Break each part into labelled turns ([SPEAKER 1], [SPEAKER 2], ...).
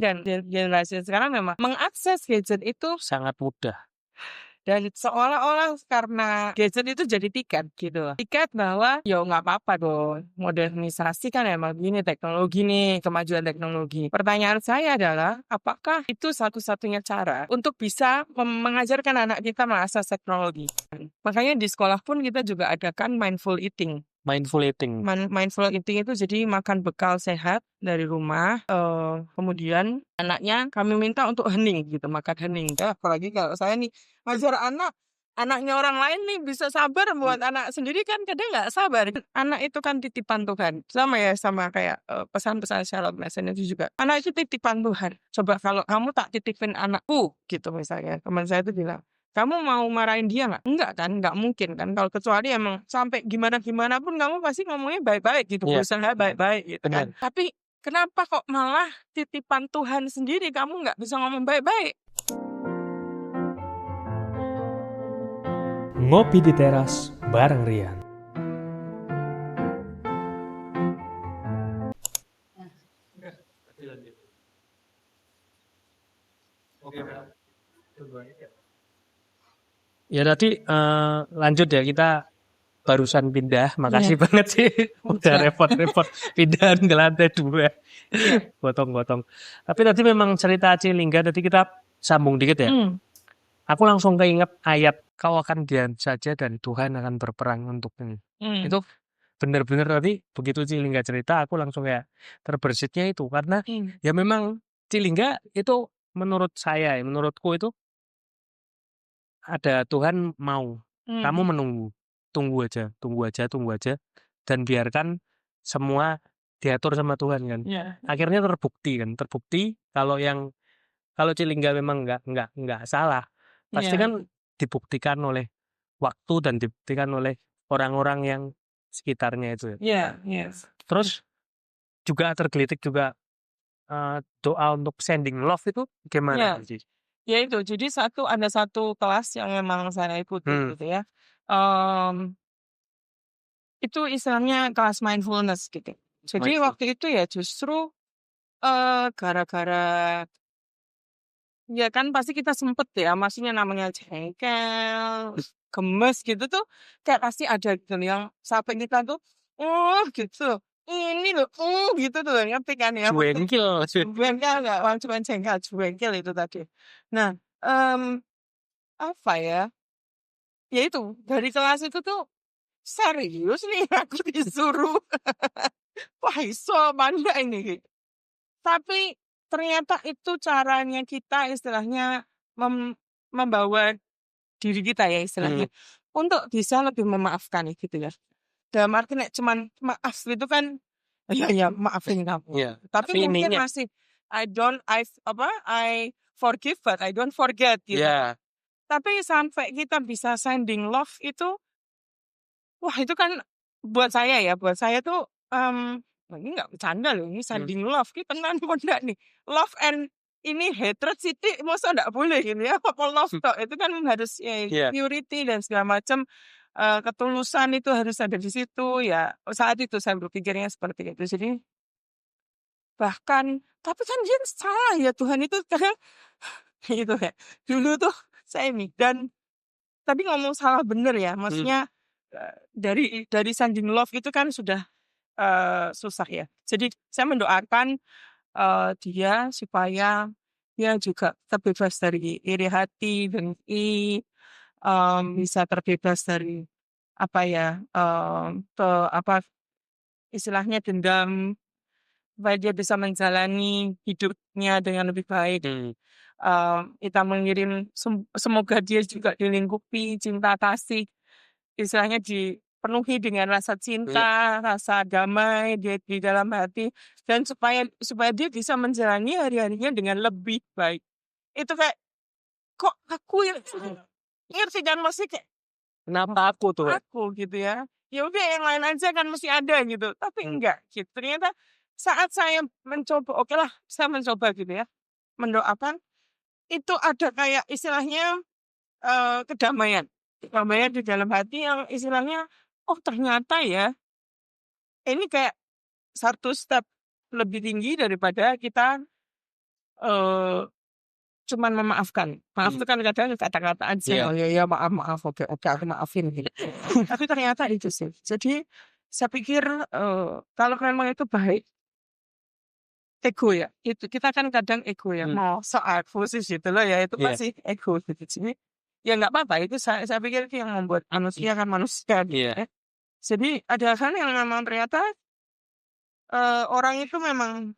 [SPEAKER 1] Dan generasi sekarang memang mengakses gadget itu
[SPEAKER 2] sangat mudah.
[SPEAKER 1] dan seolah-olah karena gadget itu jadi tiket gitu loh. Tiket bahwa ya nggak apa-apa dong. Modernisasi kan emang gini teknologi nih, kemajuan teknologi. Pertanyaan saya adalah apakah itu satu-satunya cara untuk bisa mengajarkan anak kita mengakses teknologi? Makanya di sekolah pun kita juga adakan mindful eating.
[SPEAKER 2] Mindful eating.
[SPEAKER 1] Mindful eating itu jadi makan bekal sehat dari rumah. Kemudian anaknya kami minta untuk hening gitu, makan hening. Ya, apalagi kalau saya nih ngajar anaknya orang lain nih bisa sabar, buat anak sendiri kan kadang nggak sabar. Anak itu kan titipan Tuhan. Sama ya sama kayak pesan-pesan Shalom Lesson itu juga. Anak itu titipan Tuhan. Coba kalau kamu tak titipin anakku gitu misalnya. Teman saya itu bilang, kamu mau marahin dia nggak? Enggak kan, nggak mungkin kan. Kalau kecuali emang sampai gimana-gimana pun kamu pasti ngomongnya baik-baik gitu, berusaha baik-baik gitu kan. Tapi kenapa kok malah titipan Tuhan sendiri kamu nggak bisa ngomong baik-baik?
[SPEAKER 3] Ngopi di teras bareng Rian.
[SPEAKER 2] Ya tadi lanjut ya, kita barusan pindah. Makasih banget sih udah repot-repot pindah ke lantai 2. Gotong-gotong. Tapi tadi memang cerita Cilingga, tadi kita sambung dikit ya. Aku langsung keinget ayat, kau akan diam saja dan Tuhan akan berperang untuk ini. Itu benar-benar tadi begitu Cilingga cerita, aku langsung kayak terbersitnya itu. Karena ya memang Cilingga itu menurut saya, menurutku itu ada Tuhan mau. Kamu menunggu. Tunggu aja. Dan biarkan semua diatur sama Tuhan kan. Akhirnya terbukti kalau Cilingga memang nggak salah. Pasti kan dibuktikan oleh waktu dan dibuktikan oleh orang-orang yang sekitarnya itu. Terus juga tergelitik juga doa untuk sending love itu gimana?
[SPEAKER 1] Ya itu, jadi ada satu kelas yang memang saya ikuti gitu ya. Itu istilahnya kelas mindfulness gitu. Jadi waktu itu ya justru gara-gara ya kan pasti kita sempet ya, maksudnya namanya jengkel, gemes gitu tuh kayak pasti ada gitu yang sampai kita tuh gitu. Ini loh, gitu tuh ngerti kan ya?
[SPEAKER 2] Jengkel.
[SPEAKER 1] Jengkel nggak, cuma jengkel, jengkel itu tadi. Nah, apa ya? Ya itu dari kelas itu tuh serius nih aku disuruh. Wah, iso mana ini? Tapi ternyata itu caranya kita istilahnya membawa diri kita ya istilahnya untuk bisa lebih memaafkan gitu ya. Dalam arti cuman maaf itu kan ya maafin kamu. Tapi mungkin masih I forgive but I don't forget gitu. Tapi sampai kita bisa sending love itu, wah itu kan buat saya tuh ini nggak bercanda loh, ini sending love kita kan enggak nih. Love and ini hatred sih masa enggak boleh gitu ya. Apa love toh itu kan harus purity dan segala macam, ketulusan itu harus ada di situ ya. Saat itu saya berpikirnya seperti itu. Jadi bahkan tapi kan dia salah ya Tuhan itu kadang gitu ya. Dulu tuh saya ini dan tadi ngomong salah bener ya, maksudnya dari sending love itu kan sudah susah ya. Jadi saya mendoakan dia supaya dia juga terbebas dari iri hati, dengki, bisa terbebas dari istilahnya dendam, supaya dia bisa menjalani hidupnya dengan lebih baik. Kita mengirim semoga dia juga dilingkupi cinta kasih, istilahnya dipenuhi dengan rasa cinta, rasa damai di dalam hati, dan supaya dia bisa menjalani hari-harinya dengan lebih baik. Itu kayak kok aku yang ngerti kan, masih kayak
[SPEAKER 2] Kenapa aku tuh?
[SPEAKER 1] Aku gitu ya. Ya udah yang lain aja kan mesti ada gitu. Tapi enggak gitu. Ternyata saat saya mencoba, saya mencoba gitu ya. Mendoakan itu ada kayak istilahnya kedamaian. Kedamaian di dalam hati yang istilahnya ternyata ya ini kayak satu step lebih tinggi daripada kita eh cuman memaafkan. Maaf itu kan kadang kata-kata aja.
[SPEAKER 2] Iya.
[SPEAKER 1] Oh ya maaf, oke aku maafin gitu. Tapi ternyata itu sih. Jadi saya pikir kalau memang itu baik, ego ya. Itu kita kan kadang ego ya. Mau soal khusus gitu loh ya. Itu
[SPEAKER 2] Iya.
[SPEAKER 1] pasti ego gitu. Jadi ya nggak apa-apa. Itu saya pikir itu yang membuat manusia kan manusia. Gitu,
[SPEAKER 2] Iya.
[SPEAKER 1] ya. Jadi ada hal yang memang ternyata orang itu memang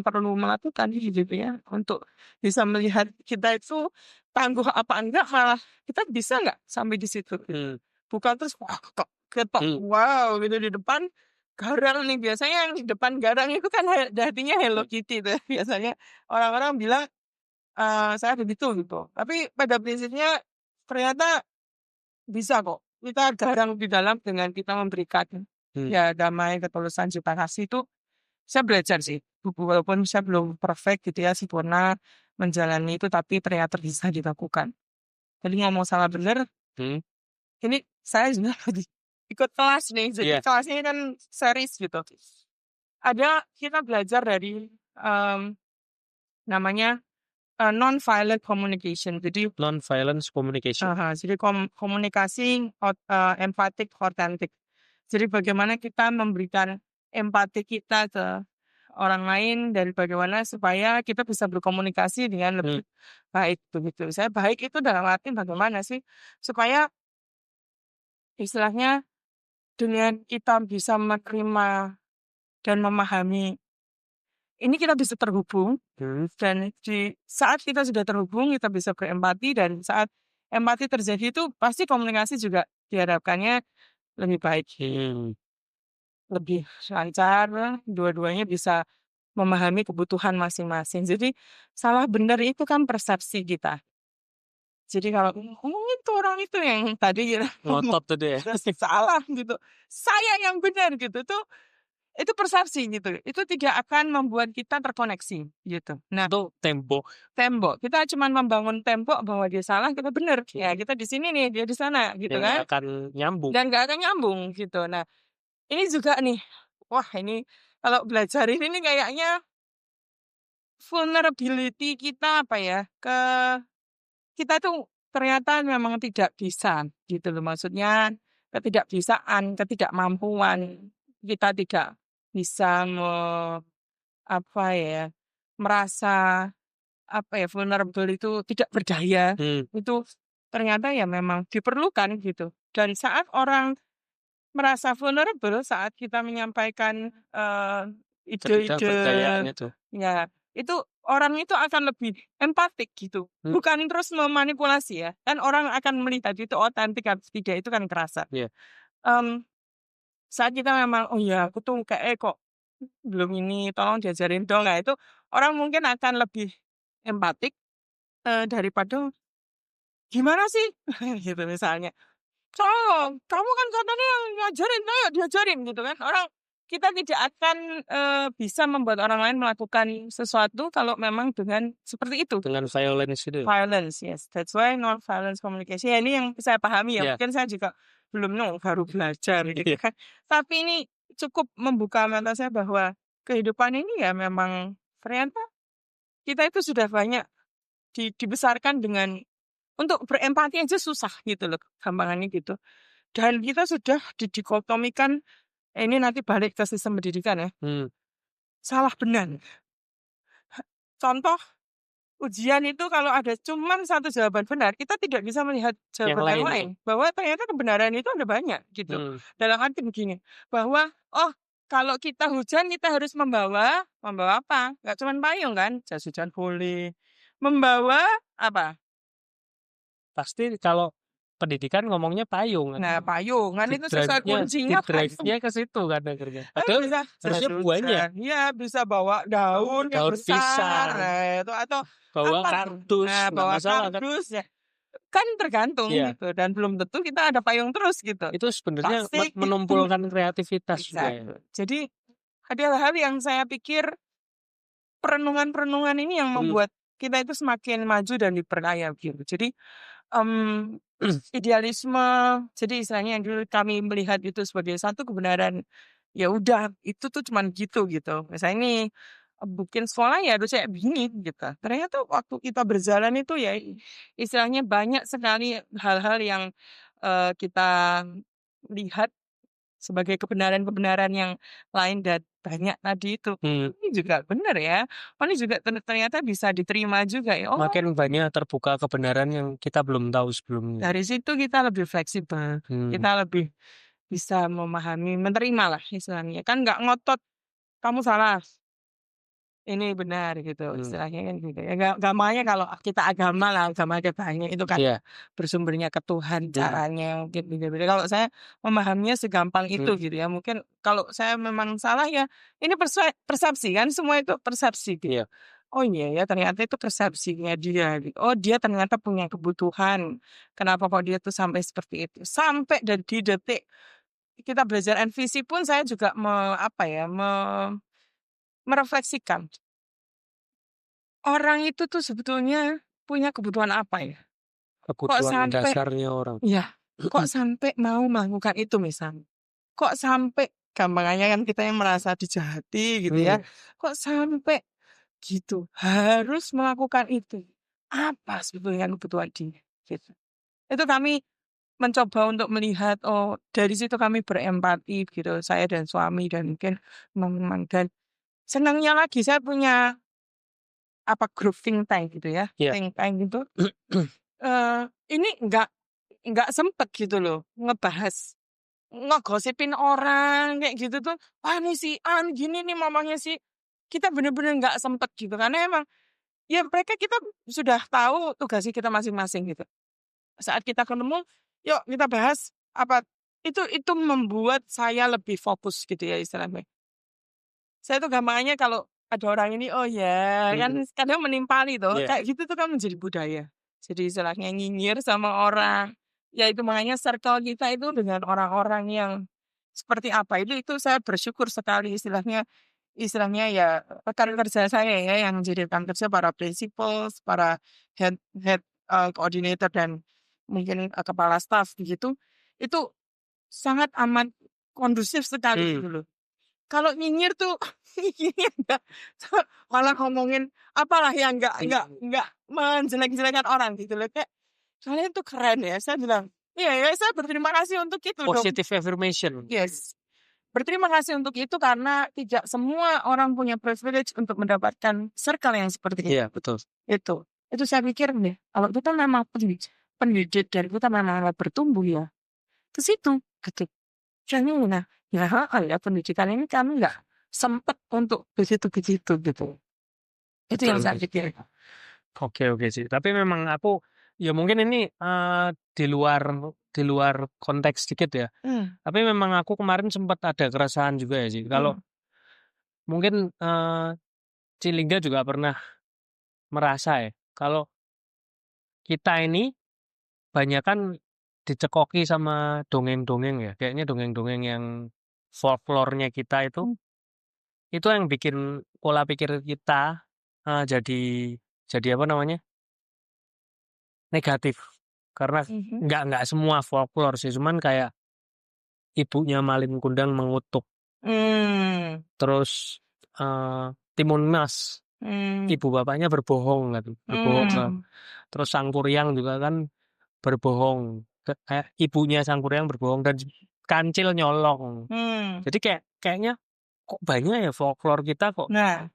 [SPEAKER 1] perlu melakukan gitu ya untuk bisa melihat kita itu tangguh apa enggak, malah kita bisa nggak sampai di situ gitu. Bukan terus wah ketok wow gitu di depan garang nih, biasanya yang di depan garang itu kan artinya Hello Kitty tuh biasanya orang-orang bilang saya begitu gitu, tapi pada prinsipnya ternyata bisa kok kita garang di dalam dengan kita memberikan ya damai, ketulusan, cinta kasih itu. Saya belajar sih, walaupun saya belum perfect gitu ya, sempurna menjalani itu, tapi ternyata bisa dilakukan. Jadi ngomong salah benar, ini saya juga lagi ikut kelas nih, jadi kelasnya kan series gitu. Kita belajar dari namanya non-violent communication. Jadi
[SPEAKER 2] non-violence communication.
[SPEAKER 1] jadi komunikasi empatik, authentic. Jadi bagaimana kita memberikan empati kita ke orang lain dan bagaimana supaya kita bisa berkomunikasi dengan lebih baik begitu. Saya baik itu dalam arti bagaimana sih supaya istilahnya dengan kita bisa menerima dan memahami ini kita bisa terhubung dan di saat kita sudah terhubung kita bisa berempati, dan saat empati terjadi itu pasti komunikasi juga diharapkannya lebih baik, lebih lancar, dua-duanya bisa memahami kebutuhan masing-masing. Jadi salah benar itu kan persepsi kita. Jadi kalau itu orang itu yang tadi
[SPEAKER 2] ngotot tadi ya,
[SPEAKER 1] salah gitu, saya yang benar gitu, itu persepsi gitu. Itu tidak akan membuat kita terkoneksi gitu. Nah,
[SPEAKER 2] itu tembok.
[SPEAKER 1] Kita cuma membangun tembok bahwa dia salah, kita benar. Ya, kita di sini nih, dia di sana gitu kan.
[SPEAKER 2] Nggak akan nyambung.
[SPEAKER 1] Dan nggak akan nyambung gitu. Nah, ini juga nih. Wah, ini kalau belajar ini nih kayaknya vulnerability kita kita tuh ternyata memang tidak bisa gitu loh, maksudnya ketidakbisaan, ketidakmampuan kita tidak bisa merasa vulnerable itu tidak berdaya, itu ternyata ya memang diperlukan gitu. Dan saat orang merasa vulnerable saat kita menyampaikan ide-ide ya, itu orang itu akan lebih empatik gitu, bukan terus memanipulasi ya. Dan orang akan melihat itu otentik atau tidak, itu kan kerasa. Saat kita memang aku tuh kayak kok belum ini, tolong diajarin dong. Nah, itu orang mungkin akan lebih empatik daripada gimana sih gitu misalnya. So, kamu kan katanya ngajarin, ayo diajarin gitu kan. Kita tidak akan bisa membuat orang lain melakukan sesuatu kalau memang dengan seperti itu.
[SPEAKER 2] Dengan violence itu.
[SPEAKER 1] Violence, yes. That's why non-violence communication. Ya, ini yang saya pahami ya. Mungkin saya juga belum baru belajar gitu kan. Tapi ini cukup membuka mata saya bahwa kehidupan ini ya memang ternyata kita itu sudah banyak dibesarkan dengan untuk berempati aja susah gitu loh, gampangannya gitu. Dan kita sudah didikotomikan, ini nanti balik ke sistem pendidikan ya. Salah benar. Contoh, ujian itu kalau ada cuman satu jawaban benar, kita tidak bisa melihat jawaban yang lain. Bahwa ternyata kebenaran itu ada banyak gitu. Dalam arti begini, bahwa kalau kita hujan kita harus membawa apa? Nggak cuma payung kan? Jas hujan boleh. Membawa apa?
[SPEAKER 2] Pasti kalau pendidikan ngomongnya payung.
[SPEAKER 1] Nah, payung kan itu sesuai kuncinya.
[SPEAKER 2] Drive-nya ke situ kan akhirnya. Padahal harusnya buahnya.
[SPEAKER 1] Iya, bisa bawa daun yang besar. Atau
[SPEAKER 2] bawa kardus.
[SPEAKER 1] Bawa kardus ya. Kan tergantung gitu. Dan belum tentu kita ada payung terus gitu.
[SPEAKER 2] Itu sebenarnya menumpulkan kreativitas juga ya.
[SPEAKER 1] Jadi ada hal yang saya pikir perenungan-perenungan ini yang membuat kita itu semakin maju dan diperkaya gitu. Jadi idealisme, jadi istilahnya yang dulu kami melihat itu sebagai satu kebenaran, ya udah itu tuh cuman gitu. Misalnya ini bikin sekolah ya harus kayak gini gitu. Ternyata waktu kita berjalan itu ya istilahnya banyak sekali hal-hal yang kita lihat sebagai kebenaran-kebenaran yang lain dan banyak tadi itu. Ini juga benar ya. Oh, ini juga ternyata bisa diterima juga ya. Oh,
[SPEAKER 2] Makin banyak terbuka kebenaran yang kita belum tahu sebelumnya.
[SPEAKER 1] dari situ kita lebih fleksibel. Kita lebih bisa memahami, menerima lah istilahnya. Kan nggak ngotot kamu salah, ini benar gitu istilahnya kan gitu ya. Gampangnya kalau kita agama lah, agama ada banyak itu kan bersumbernya ke Tuhan caranya mungkin beda-beda. Kalau saya memahaminya segampang itu gitu ya. Mungkin kalau saya memang salah ya ini persepsi kan, semua itu persepsi gitu. Oh iya ya ternyata itu persepsinya dia gitu. Oh dia ternyata punya kebutuhan. Kenapa kok dia tuh sampai seperti itu? Sampai dari di detik kita belajar NVC pun saya juga merefleksikan. Orang itu tuh sebetulnya punya kebutuhan apa ya?
[SPEAKER 2] Kebutuhan dasarnya orang.
[SPEAKER 1] Ya, kok sampai mau melakukan itu misalnya? Kok sampai gampangnya kan kita yang merasa dijahati gitu ya. Kok sampai gitu harus melakukan itu? Apa sebetulnya kebutuhan dia? Gitu. Itu kami mencoba untuk melihat, oh dari situ kami berempati gitu, saya dan suami dan mungkin teman-teman. Dan senangnya lagi saya punya grup think tank gitu ya, think tank gitu. Ini nggak sempet gitu loh ngebahas, ngegosipin orang kayak gitu tuh. Wah ini si An gini nih mamanya sih. Kita bener-bener nggak sempet gitu karena emang ya mereka kita sudah tahu tugasnya kita masing-masing gitu. Saat kita ketemu, yuk kita bahas apa itu membuat saya lebih fokus gitu ya istilahnya. Saya tuh gampangnya kalau ada orang ini, oh ya kan kadang menimpali tuh, kayak gitu tuh kan menjadi budaya. Jadi istilahnya nyinyir sama orang. Ya itu makanya circle kita itu dengan orang-orang yang seperti apa itu saya bersyukur sekali istilahnya ya rekan kerja saya ya yang jadi rekan kerja para principals, para head coordinator dan mungkin kepala staff gitu. Itu sangat amat kondusif sekali gitu loh. Kalau nyinyir tuh ini enggak malah ngomongin apalah yang enggak menjelek-jelekan orang gitu loh. Kayak kalian tuh keren ya. Saya bilang, iya ya saya berterima kasih untuk itu dong.
[SPEAKER 2] Positive affirmation.
[SPEAKER 1] Yes. Berterima kasih untuk itu karena tidak semua orang punya privilege untuk mendapatkan circle yang seperti itu.
[SPEAKER 2] Iya, betul.
[SPEAKER 1] Itu saya pikir deh, kalau kita memang pendidik dan kita memang bertumbuh ya, ke situ gitu. Nah, ya pendidikan ini kami nggak sempet untuk begitu gitu. Itu yang saya pikir.
[SPEAKER 2] Oke sih. Tapi memang aku ya mungkin ini di luar konteks sedikit ya. Tapi memang aku kemarin sempat ada keresahan juga ya sih. Kalau mungkin Cilingga juga pernah merasa ya kalau kita ini banyak kan dicekoki sama dongeng-dongeng ya. Kayaknya dongeng-dongeng yang folklore-nya kita itu yang bikin pola pikir kita jadi apa namanya? Negatif. Karena nggak semua folklore sih, cuman kayak ibunya Malin Kundang mengutuk. Terus Timun Mas, ibu bapaknya berbohong gitu. Terus Sang Kuryang juga kan berbohong. Ibunya Sang Kuryang berbohong dan Kancil nyolong. Jadi kayaknya kok banyak ya folklore kita kok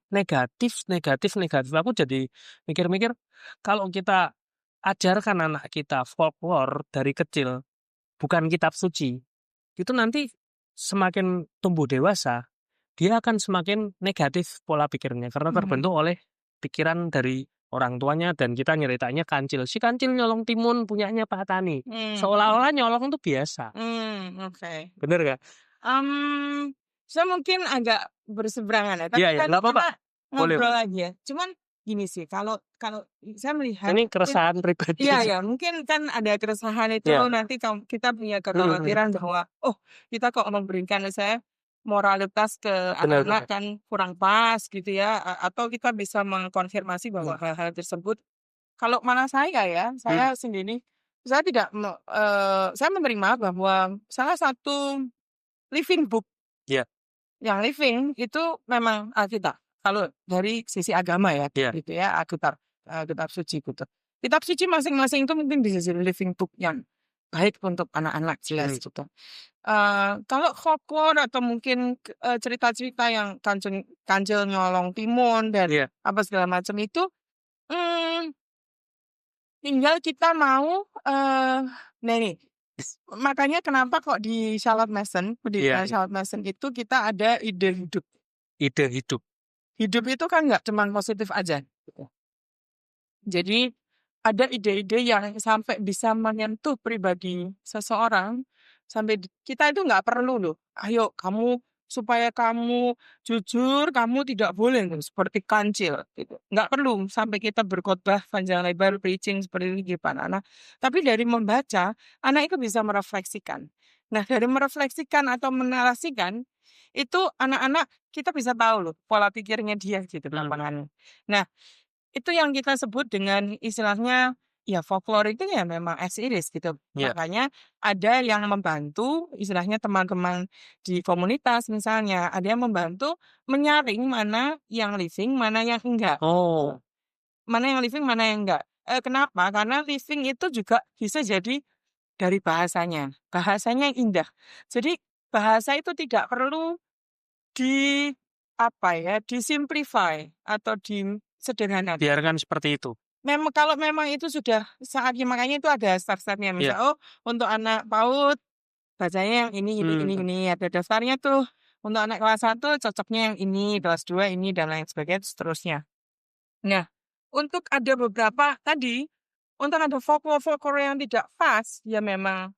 [SPEAKER 2] negatif. Aku jadi mikir-mikir kalau kita ajarkan anak kita folklore dari kecil, bukan kitab suci, itu nanti semakin tumbuh dewasa, dia akan semakin negatif pola pikirnya karena terbentuk oleh pikiran dari orang tuanya dan kita nyeritanya Kancil. Si Kancil nyolong timun punyanya Pak Tani. Seolah-olah nyolong itu biasa.
[SPEAKER 1] Oke.
[SPEAKER 2] Bener gak?
[SPEAKER 1] Saya mungkin agak berseberangan ya. Tapi
[SPEAKER 2] Iya, nggak apa-apa.
[SPEAKER 1] Ngobrol lagi ya. Cuman gini sih, kalau saya melihat
[SPEAKER 2] ini keresahan pribadi.
[SPEAKER 1] Iya, mungkin kan ada keresahan itu nanti kita punya kekhawatiran bahwa kita kok memberikan saya moralitas ke anak-anak kan kurang pas gitu ya, atau kita bisa mengkonfirmasi bahwa hal-hal tersebut. Kalau mana saya sendiri, saya tidak saya menerima bahwa salah satu living book yang living itu memang Alkitab. kalau dari sisi agama ya, gitu ya, kitab suci gitu. Kitab suci masing-masing itu mungkin bisa jadi living book yang baik untuk anak-anak jelas gitu. Kalau folklore atau mungkin cerita-cerita yang kancil nyolong timun dan apa segala macam itu, tinggal kita mau nah nih, makanya kenapa kok di Charlotte Mason, pendidikan Charlotte Mason itu kita ada ide hidup.
[SPEAKER 2] Ide hidup.
[SPEAKER 1] Hidup itu kan nggak cuma positif aja. Gitu. Jadi ada ide-ide yang sampai bisa menyentuh pribadi seseorang, sampai kita itu nggak perlu loh. Ayo kamu supaya kamu jujur, kamu tidak boleh loh, seperti kancil. Gitu. Nggak perlu sampai kita berkhotbah panjang lebar preaching seperti itu di depan anak. Tapi dari membaca, anak itu bisa merefleksikan. Nah dari merefleksikan atau menarasikan, itu anak-anak kita bisa tahu loh pola pikirnya dia gitu lapangannya. Nah itu yang kita sebut dengan istilahnya ya folklore itu ya memang as it is gitu. Makanya ada yang membantu istilahnya teman-teman di komunitas misalnya, ada yang membantu menyaring mana yang living, mana yang enggak.
[SPEAKER 2] Oh.
[SPEAKER 1] Mana yang living, mana yang enggak. Kenapa? Karena living itu juga bisa jadi dari bahasanya. Bahasanya yang indah. Jadi bahasa itu tidak perlu disimplify atau disederhanakan.
[SPEAKER 2] Biarkan seperti itu.
[SPEAKER 1] Kalau memang itu sudah saatnya, makanya itu ada step-stepnya. Misal, untuk anak PAUD bacanya yang ini, ada daftarnya tuh. Untuk anak kelas 1 cocoknya yang ini, kelas 2 ini, dan lain sebagainya, seterusnya. Nah, untuk ada beberapa tadi, untuk ada folklore yang tidak pas, ya memang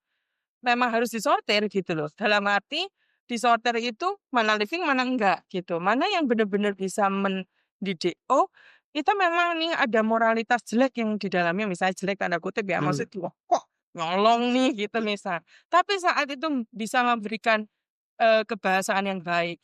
[SPEAKER 1] harus disortir gitu loh. Dalam arti disortir itu mana living mana enggak gitu. Mana yang benar-benar bisa mendidik. Oh, itu memang nih ada moralitas jelek yang di dalamnya, misalnya jelek tanda kutip ya, maksudnya kok nyolong nih gitu misal. Tapi saat itu bisa memberikan kebahasaan yang baik.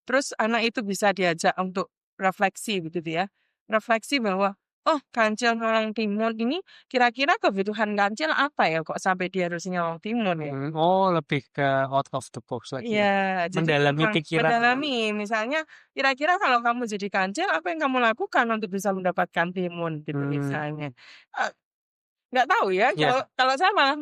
[SPEAKER 1] Terus anak itu bisa diajak untuk refleksi gitu ya. Refleksi bahwa oh, kancil nyolong timun ini kira-kira kebutuhan kancil apa ya kok sampai dia harus nyolong timun ya?
[SPEAKER 2] Oh, lebih ke out of the box lagi.
[SPEAKER 1] Iya, jadi
[SPEAKER 2] Mendalami pikiran.
[SPEAKER 1] mendalami. Misalnya, kira-kira kalau kamu jadi kancil, apa yang kamu lakukan untuk bisa mendapatkan timun gitu misalnya. Nggak tahu ya, kalau saya malah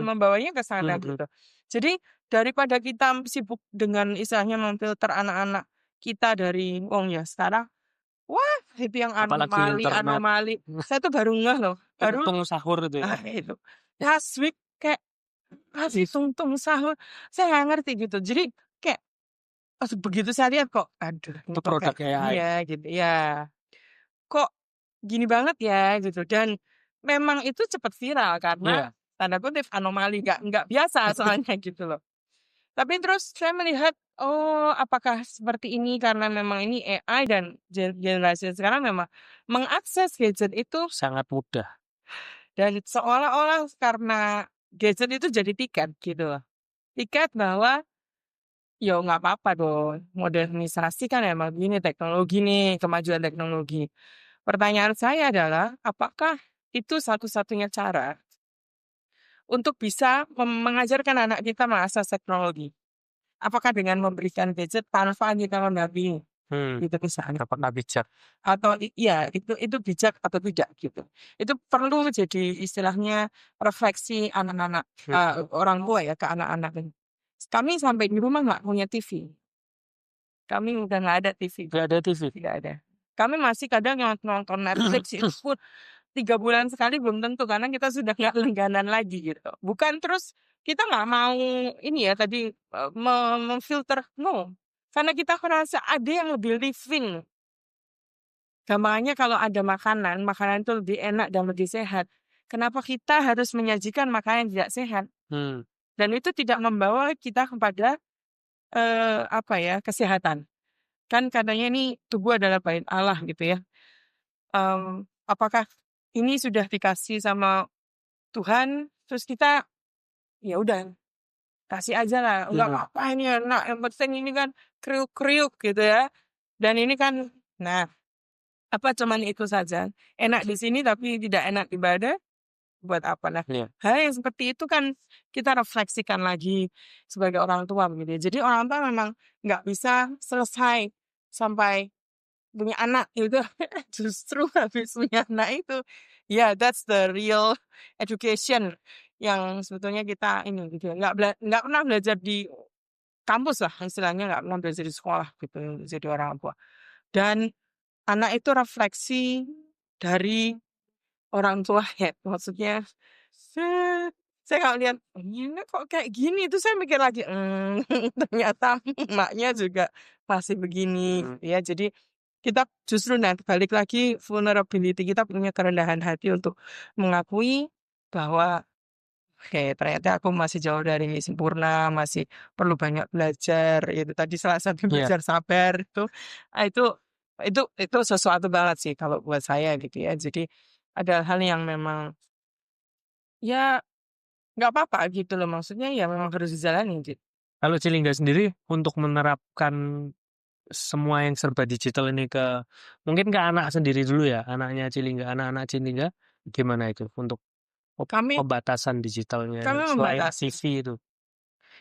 [SPEAKER 1] membawanya ke sana gitu. Jadi daripada kita sibuk dengan istilahnya memfilter anak-anak kita dari ya sekarang, wah itu yang
[SPEAKER 2] Apalagi internet.
[SPEAKER 1] anomali. Saya tuh baru ngeh loh. Baru
[SPEAKER 2] Tungtung sahur itu ya.
[SPEAKER 1] itu. Last week kayak tungtung sahur. Saya nggak ngerti gitu. Jadi kayak begitu saya lihat kok, aduh,
[SPEAKER 2] Itu produk AI.
[SPEAKER 1] iya gitu ya. Kok gini banget ya gitu. Dan memang itu cepat viral karena tanda kutip anomali, nggak biasa soalnya gitu loh. Tapi terus saya melihat, oh apakah seperti ini karena memang ini AI dan generasi sekarang memang mengakses gadget itu
[SPEAKER 2] sangat mudah.
[SPEAKER 1] Dan seolah-olah karena gadget itu jadi tiket gitu loh. Tiket bahwa ya nggak apa-apa dong, modernisasi kan emang gini teknologi nih, kemajuan teknologi. Pertanyaan saya adalah, apakah itu satu-satunya cara untuk bisa mengajarkan anak kita mengakses teknologi? Apakah dengan memberikan gadget tanpa kita mendampingi? Gitu misalnya.
[SPEAKER 2] Apakah bijak?
[SPEAKER 1] Atau iya itu bijak atau tidak gitu. Itu perlu jadi istilahnya refleksi anak-anak, orang tua ya ke anak-anak. Kami sampai di rumah nggak punya TV. Kami udah nggak ada TV.
[SPEAKER 2] Nggak ada TV?
[SPEAKER 1] Tidak ada. Kami masih kadang yang nonton Netflix itu pun 3 bulan sekali belum tentu karena kita sudah nggak langganan lagi gitu. Bukan terus kita nggak mau ini ya tadi memfilter, no. Karena kita merasa ada yang lebih living. Gampangnya kalau ada makanan itu lebih enak dan lebih sehat. Kenapa kita harus menyajikan makanan yang tidak sehat? Dan itu tidak membawa kita kepada kesehatan. Kan katanya ini tubuh adalah bait Allah gitu ya. Apakah ini sudah dikasih sama Tuhan, terus kita ya udah kasih aja lah, enggak apa ini enak, yang penting ini kan kriuk-kriuk gitu ya. Dan ini kan, apa cuman itu saja, enak di sini tapi tidak enak di badan, buat apa? Nah, hal yang seperti itu kan kita refleksikan lagi sebagai orang tua begitu. Jadi orang tua memang nggak bisa selesai sampai punya anak gitu. Justru habis punya anak itu, ya that's the real education yang sebetulnya kita ini gitu. Nggak pernah belajar di kampus lah istilahnya, nggak pernah belajar di sekolah gitu jadi orang tua. Dan anak itu refleksi dari orang tua ya, maksudnya saya kalau lihat ini kok kayak gini itu saya mikir lagi ternyata emaknya juga masih begini ya. Jadi kita justru balik lagi vulnerability, kita punya kerendahan hati untuk mengakui bahwa oke, ternyata aku masih jauh dari sempurna, masih perlu banyak belajar. Itu tadi salah satu belajar sabar itu sesuatu banget sih kalau buat saya gitu ya. Jadi ada hal yang memang ya nggak apa-apa gitu loh, maksudnya ya memang harus dijalani gitu.
[SPEAKER 2] Kalau Cilingga sendiri untuk menerapkan semua yang serba digital ini mungkin ke anak sendiri dulu ya, anak-anak Cilingga gimana itu untuk pembatasan digitalnya selain
[SPEAKER 1] Membatasi.
[SPEAKER 2] TV itu?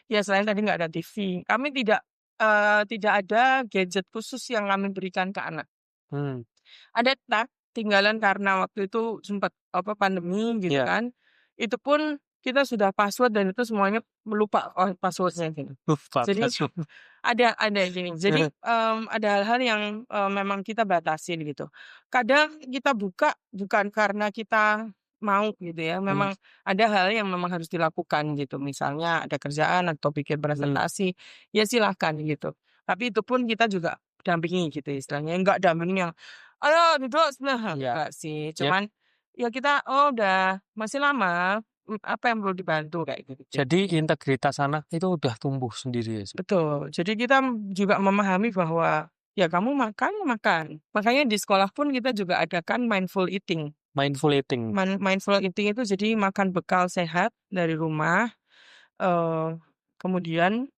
[SPEAKER 1] Ya selain tadi nggak ada TV, kami tidak ada gadget khusus yang kami berikan ke anak. Ada tinggalan karena waktu itu sempat pandemi gitu kan. Itu pun kita sudah password dan itu semuanya melupa passwordnya gitu. Jadi ada gini. Jadi ada hal-hal yang memang kita batasin gitu. Kadang kita buka bukan karena kita mau gitu ya. Memang ada hal yang memang harus dilakukan gitu. Misalnya ada kerjaan atau bikin presentasi, ya silahkan gitu. Tapi itu pun kita juga dampingi gitu istilahnya. Enggak dampingin yang ayo duduk sebelah enggak sih. Cuman ya kita udah masih lama, apa yang perlu dibantu kayak gitu.
[SPEAKER 2] Jadi integritas anak itu udah tumbuh sendiri ya?
[SPEAKER 1] Betul. Jadi kita juga memahami bahwa ya kamu makan. Makanya di sekolah pun kita juga adakan mindful eating.
[SPEAKER 2] Mindful eating.
[SPEAKER 1] Mindful eating itu jadi makan bekal sehat dari rumah. Kemudian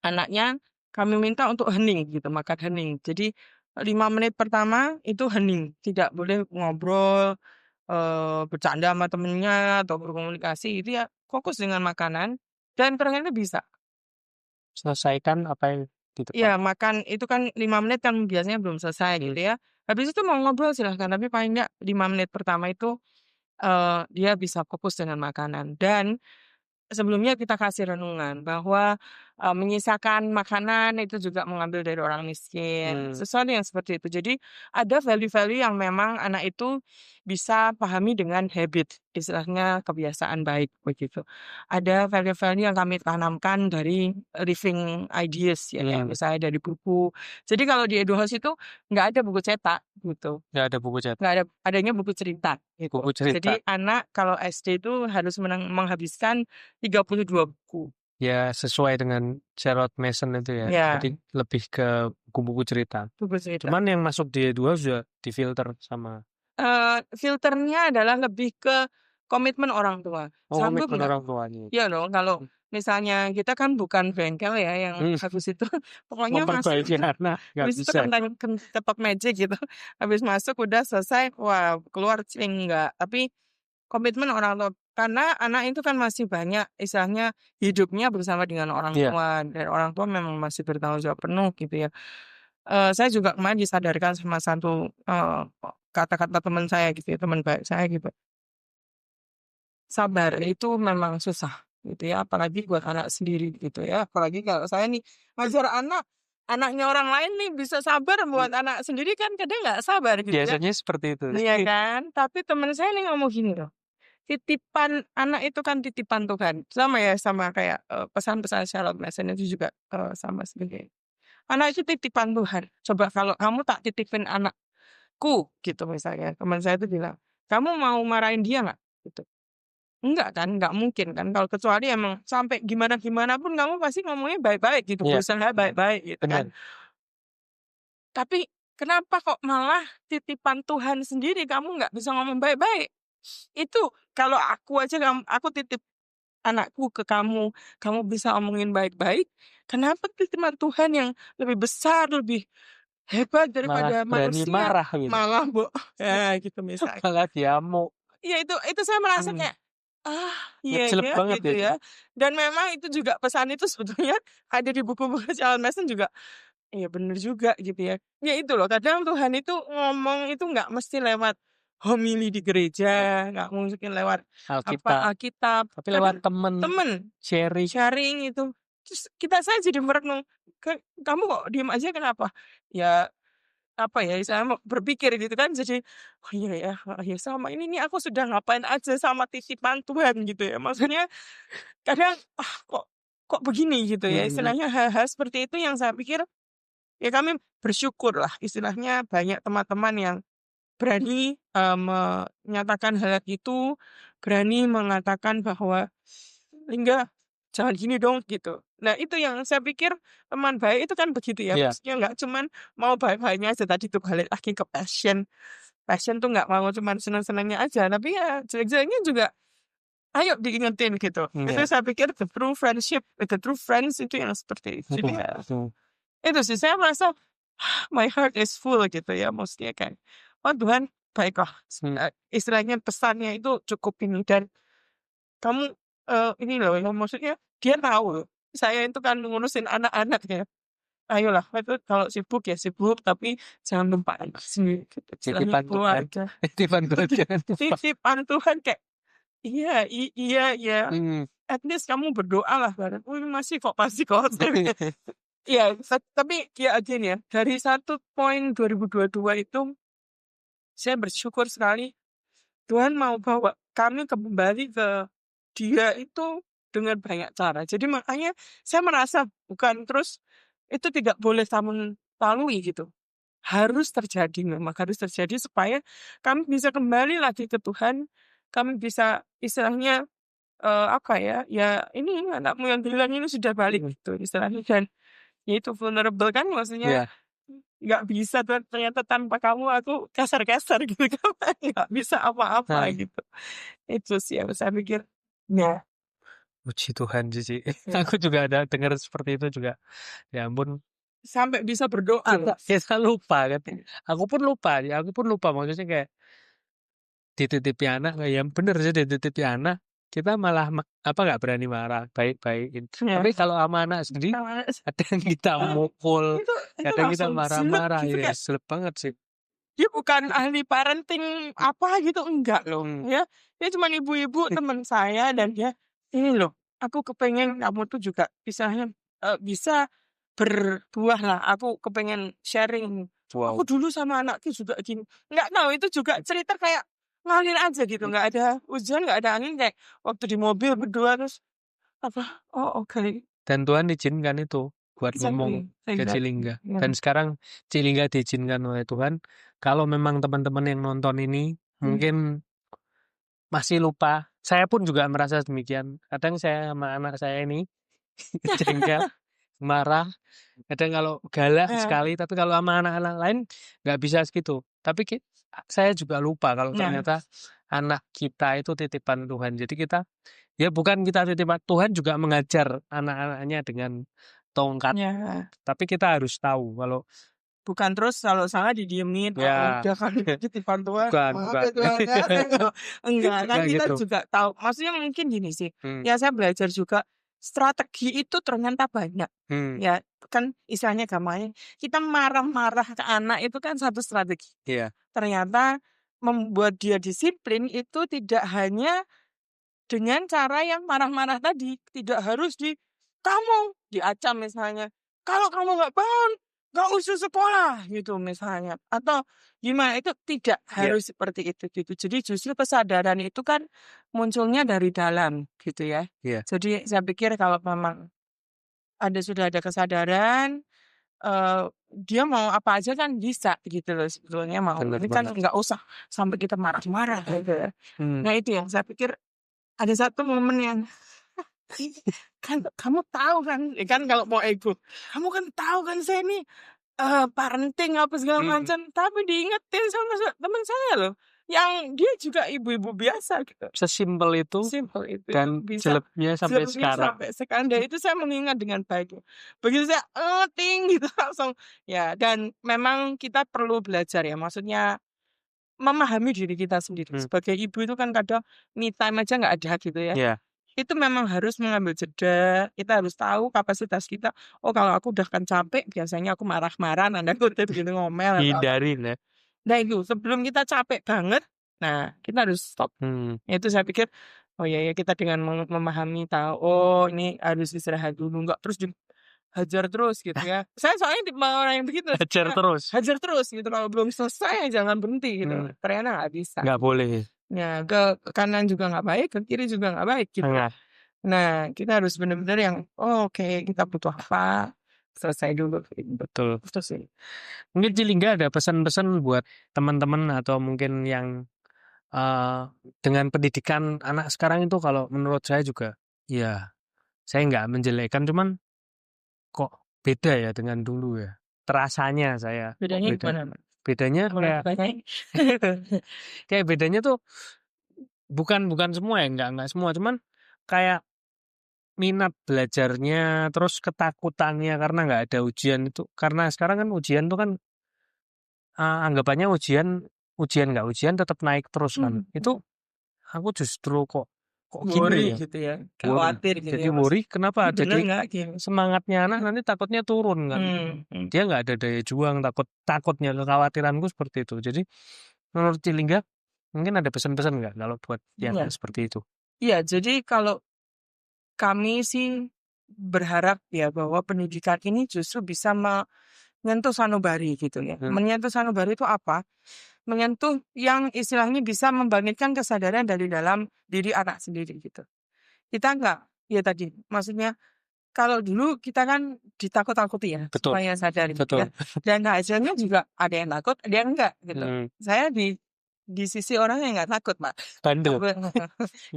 [SPEAKER 1] anaknya kami minta untuk hening gitu, makan hening. Jadi 5 menit pertama itu hening, tidak boleh ngobrol, bercanda sama temennya atau berkomunikasi, itu ya fokus dengan makanan dan ternyata bisa.
[SPEAKER 2] Selesaikan apa yang di depan.
[SPEAKER 1] Ya makan itu kan 5 menit kan biasanya belum selesai gitu ya. Habis itu mau ngobrol silahkan, tapi paling enggak 5 menit pertama itu dia bisa fokus dengan makanan. Dan sebelumnya kita kasih renungan bahwa menyisakan makanan itu juga mengambil dari orang miskin. Sesuatu yang seperti itu. Jadi ada value-value yang memang anak itu bisa pahami dengan habit, istilahnya kebiasaan baik begitu. Ada value-value yang kami tanamkan dari living ideas ya, misalnya dari buku. Jadi kalau di Edu House itu nggak ada buku cetak gitu.
[SPEAKER 2] Nggak ada buku cetak.
[SPEAKER 1] Nggak ada, adanya buku cerita. Gitu.
[SPEAKER 2] Buku cerita.
[SPEAKER 1] Jadi anak kalau SD itu harus menghabiskan 32 buku.
[SPEAKER 2] Ya sesuai dengan Charlotte Mason itu ya. Jadi lebih ke buku-buku cerita.
[SPEAKER 1] Buku cerita.
[SPEAKER 2] Cuman yang masuk di Edu House juga difilter sama.
[SPEAKER 1] Filternya adalah lebih ke komitmen orang tua.
[SPEAKER 2] Komitmen orang tuanya.
[SPEAKER 1] Iya dong, kalau misalnya kita kan bukan bengkel ya yang habis itu pokoknya
[SPEAKER 2] memperbaiki anak nggak
[SPEAKER 1] habis
[SPEAKER 2] bisa.
[SPEAKER 1] itu ketok magic gitu. Habis masuk udah selesai, wah keluar enggak. Tapi komitmen orang tua, karena anak itu kan masih banyak istilahnya hidupnya bersama dengan orang tua dan orang tua memang masih bertanggung jawab penuh gitu ya. Saya juga kemarin disadarkan sama satu kata-kata teman saya gitu ya, teman baik saya gitu. Sabar itu memang susah gitu ya, apalagi buat anak sendiri gitu ya. Apalagi kalau saya nih ngajar anaknya orang lain nih bisa sabar, buat anak sendiri kan kadang nggak sabar gitu.
[SPEAKER 2] Biasanya seperti itu.
[SPEAKER 1] Iya kan? Tapi teman saya nih ngomong gini loh. Titipan anak itu kan titipan Tuhan. Sama ya sama kayak pesan-pesan Charlotte Mason itu juga sama sebenarnya. Anak itu titipan Tuhan. Coba kalau kamu tak titipin anakku gitu misalnya. Teman saya itu bilang, kamu mau marahin dia nggak? Gitu. Enggak kan, enggak mungkin kan. Kalau kecuali emang sampai gimana pun kamu pasti ngomongnya baik-baik gitu, berusaha baik-baik gitu kan. Tapi kenapa kok malah titipan Tuhan sendiri kamu nggak bisa ngomong baik-baik? Itu kalau aku aja, aku titip anakku ke kamu bisa omongin baik-baik. Kenapa titipan Tuhan yang lebih besar, lebih hebat daripada manusia
[SPEAKER 2] marah gitu.
[SPEAKER 1] Malah ya gitu misalnya.
[SPEAKER 2] Malah diamuk.
[SPEAKER 1] Iya itu saya merasa kayak iya
[SPEAKER 2] banget
[SPEAKER 1] gitu ya. Dan memang itu juga pesan itu sebetulnya ada di buku-buku Charlotte Mason juga. iya bener juga gitu ya. Ya itu loh, kadang Tuhan itu ngomong itu nggak mesti lewat homili di gereja, nggak mungkin lewat
[SPEAKER 2] Alkitab,
[SPEAKER 1] Alkitab,
[SPEAKER 2] tapi lewat
[SPEAKER 1] kadang temen
[SPEAKER 2] sharing.
[SPEAKER 1] sharing itu. Terus saya jadi merenung, kamu kok diem aja kenapa? Ya apa ya, saya berpikir gitu kan, jadi oh iya ya, oh ya selama ini nih aku sudah ngapain aja sama titipan Tuhan gitu ya. Maksudnya kadang kok begini gitu ya, istilahnya hal-hal seperti itu yang saya pikir ya kami bersyukur lah istilahnya banyak teman-teman yang berani menyatakan hal itu, berani mengatakan bahwa Lingga jangan gini dong gitu. Nah itu yang saya pikir teman baik itu kan begitu ya,
[SPEAKER 2] Iya.
[SPEAKER 1] maksudnya nggak cuman mau baik-baiknya aja, tadi tuh balik lagi ke passion. Passion tuh nggak mau cuman senang-senangnya aja, tapi ya jelek-jeleknya juga ayo diingetin gitu. Itu saya pikir the true friendship, the true friends itu yang seperti itu. Jadi ya, itu sih saya merasa my heart is full gitu ya, maksudnya kayak oh Tuhan baiklah. Istilahnya pesannya itu cukup ini, dan kamu ini loh maksudnya dia tahu loh, saya itu kan ngurusin anak-anak ya. Ayolah itu kalau sibuk ya sibuk, tapi jangan lupa sendiri gitu. Istilahnya
[SPEAKER 2] Titipan Tuhan.
[SPEAKER 1] keluarga.
[SPEAKER 2] Titipan Tuhan jangan lupa.
[SPEAKER 1] Titipan Tuhan kayak iya ya. At least kamu berdoa lah bareng. Masih kok pasti kok. Iya, tapi ya again ya, dari 1 poin 2022 itu saya bersyukur sekali Tuhan mau bawa kami kembali ke Dia itu dengan banyak cara. Jadi makanya saya merasa bukan terus itu tidak boleh kami lalui gitu. Harus terjadi, memang harus terjadi supaya kami bisa kembali lagi ke Tuhan. Kami bisa istilahnya apa ya? Ya ini anakmu yang bilang ini sudah balik gitu istilahnya, dan ya itu vulnerable kan, maksudnya nggak bisa ternyata tanpa kamu aku kasar-kasar gitu kan, nggak bisa apa-apa gitu. Itu sih yang saya pikir. Ya.
[SPEAKER 2] Puji Tuhan sih. Aku juga ada dengar seperti itu juga. Ya ampun.
[SPEAKER 1] Sampai bisa berdoa.
[SPEAKER 2] Kita lupa kan. Aku pun lupa. Maksudnya kayak dititipi anak, yang bener sih dititipi anak. Kita malah nggak berani marah, baik-baikin. Tapi kalau sama anak sendiri, kadang kita mukul, kadang kita marah-marah, ya seleb banget sih.
[SPEAKER 1] Dia bukan ahli parenting apa gitu, enggak loh ya. Dia cuma ibu-ibu teman saya, dan dia ini loh, aku kepengen kamu tuh juga istilahnya bisa berbuah lah. Aku kepengen sharing.
[SPEAKER 2] Wow.
[SPEAKER 1] Aku dulu sama anakku juga gini. Nggak tahu, itu juga cerita kayak ngalir aja gitu, nggak ada ujian, nggak ada angin, kayak waktu di mobil berdua terus apa? Oh oke.
[SPEAKER 2] Dan Tuhan izinkan itu buat ngomong ke Cilingga. Dan sekarang Cilingga diizinkan oleh Tuhan. Kalau memang teman-teman yang nonton ini mungkin masih lupa, saya pun juga merasa demikian. Kadang saya sama anak saya ini jengkel, marah. Kadang kalau galak sekali, tapi kalau sama anak-anak lain nggak bisa segitu. Tapi saya juga lupa kalau ternyata anak kita itu titipan Tuhan. Jadi kita, ya bukan kita titipan, Tuhan juga mengajar anak-anaknya dengan tongkat. Tapi kita harus tahu kalau
[SPEAKER 1] bukan terus kalau salah didiemin, udah kan titipan Tuhan.
[SPEAKER 2] Bukan.
[SPEAKER 1] Enggak, kan kita gitu juga tahu. Maksudnya mungkin gini sih. Ya saya belajar juga strategi itu ternyata banyak. Ya kan istilahnya gampangnya kita marah-marah ke anak itu kan satu strategi. Ternyata membuat dia disiplin itu tidak hanya dengan cara yang marah-marah tadi, tidak harus kamu diacam misalnya. Kalau kamu nggak bangun, nggak usah sekolah gitu misalnya, atau gimana, itu tidak harus seperti itu gitu. Jadi justru kesadaran itu kan munculnya dari dalam gitu ya. Jadi saya pikir kalau memang sudah ada kesadaran, dia mau apa aja kan bisa gitu loh sebetulnya mau. Ini kan nggak usah sampai kita marah-marah gitu. Nah itu yang saya pikir ada satu momen yang kan kamu tahu kan kalau mau ego, kamu kan tahu kan saya ini parenting apa segala macam, tapi diingetin sama teman saya loh, yang dia juga ibu-ibu biasa gitu.
[SPEAKER 2] Sesimpel itu. Dan jeleknya sampai sekarang.
[SPEAKER 1] Dan itu saya mengingat dengan baik. Begitu saya gitu langsung ya. Dan memang kita perlu belajar ya, maksudnya memahami diri kita sendiri. Sebagai ibu itu kan kadang me time aja nggak ada gitu ya. itu memang harus mengambil jeda. Kita harus tahu kapasitas kita. Oh, kalau aku udah kan capek, biasanya aku marah-marah, nanda kutip gitu, ngomel atau apa.
[SPEAKER 2] Hindarin ya.
[SPEAKER 1] Nah itu sebelum kita capek banget, nah kita harus stop. Itu saya pikir, oh ya kita dengan memahami tahu, oh ini harus istirahat dulu, nggak terus hajar terus gitu ya. Saya soalnya tipe orang yang begitu.
[SPEAKER 2] Hajar terus.
[SPEAKER 1] Hajar terus gitu, kalau belum selesai jangan berhenti gitu. Ternyata nggak bisa.
[SPEAKER 2] Nggak boleh.
[SPEAKER 1] Ya ke kanan juga nggak baik, ke kiri juga nggak baik gitu. Nah kita harus benar-benar yang oke, kita butuh apa, selesai dulu.
[SPEAKER 2] Betul.
[SPEAKER 1] Itu sih.
[SPEAKER 2] Mungkin Cilingga ada pesan-pesan buat teman-teman atau mungkin yang dengan pendidikan anak sekarang itu, kalau menurut saya juga ya saya nggak menjelekkan, cuman kok beda ya dengan dulu ya. Terasanya saya.
[SPEAKER 1] Bedanya gimana?
[SPEAKER 2] Bedanya kayak bedanya tuh bukan semua ya, nggak semua, cuman kayak minat belajarnya, terus ketakutannya karena nggak ada ujian itu. Karena sekarang kan ujian tuh kan anggapannya ujian nggak ujian tetap naik terus kan. Itu aku justru kok
[SPEAKER 1] worry
[SPEAKER 2] gini ya.
[SPEAKER 1] gitu ya, khawatir gitu.
[SPEAKER 2] Jadi
[SPEAKER 1] ya,
[SPEAKER 2] worry kenapa?
[SPEAKER 1] bener
[SPEAKER 2] Jadi
[SPEAKER 1] nggak gitu.
[SPEAKER 2] semangatnya anak nanti takutnya turun kan. Dia nggak ada daya juang, takutnya, kekhawatiranku seperti itu. Jadi menurut Cilingga mungkin ada pesan-pesan nggak kalau buat yang seperti itu?
[SPEAKER 1] Iya, jadi kalau kami sih berharap ya bahwa pendidikan ini justru bisa menyentuh sanubari gitu ya. Menyentuh sanubari itu apa? Menyentuh yang istilahnya bisa membangkitkan kesadaran dari dalam diri anak sendiri gitu. Kita enggak, ya tadi maksudnya kalau dulu kita kan ditakut-takuti ya,
[SPEAKER 2] Betul.
[SPEAKER 1] supaya sadar gitu
[SPEAKER 2] Betul.
[SPEAKER 1] ya. Dan hasilnya juga ada yang takut, ada yang enggak gitu. Saya di sisi orang yang enggak takut, Pak.
[SPEAKER 2] Bandel.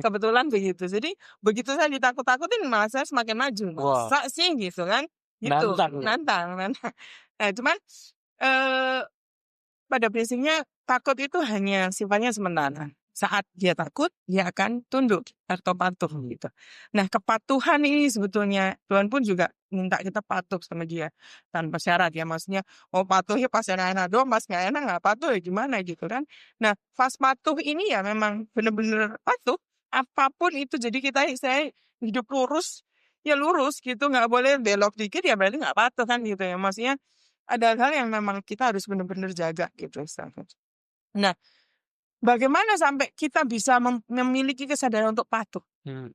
[SPEAKER 1] Kebetulan begitu. Jadi begitu saya ditakut-takutin malah saya semakin maju. Masa sih gitu kan? Gitu. Nantang. Nah, cuman pada prinsipnya takut itu hanya sifatnya sementara. Saat dia takut, dia akan tunduk atau patuh gitu. Nah, kepatuhan ini sebetulnya Tuhan pun juga minta kita patuh sama dia tanpa syarat ya. Maksudnya, patuh ya pas enak-enak doang, pas nggak enak nggak patuh ya gimana gitu kan. Nah, pas patuh ini ya memang benar-benar patuh. Apapun itu, jadi saya hidup lurus, ya lurus gitu. Nggak boleh belok dikit ya berarti nggak patuh kan gitu ya. Maksudnya, ada hal yang memang kita harus benar-benar jaga gitu. Nah, bagaimana sampai kita bisa memiliki kesadaran untuk patuh?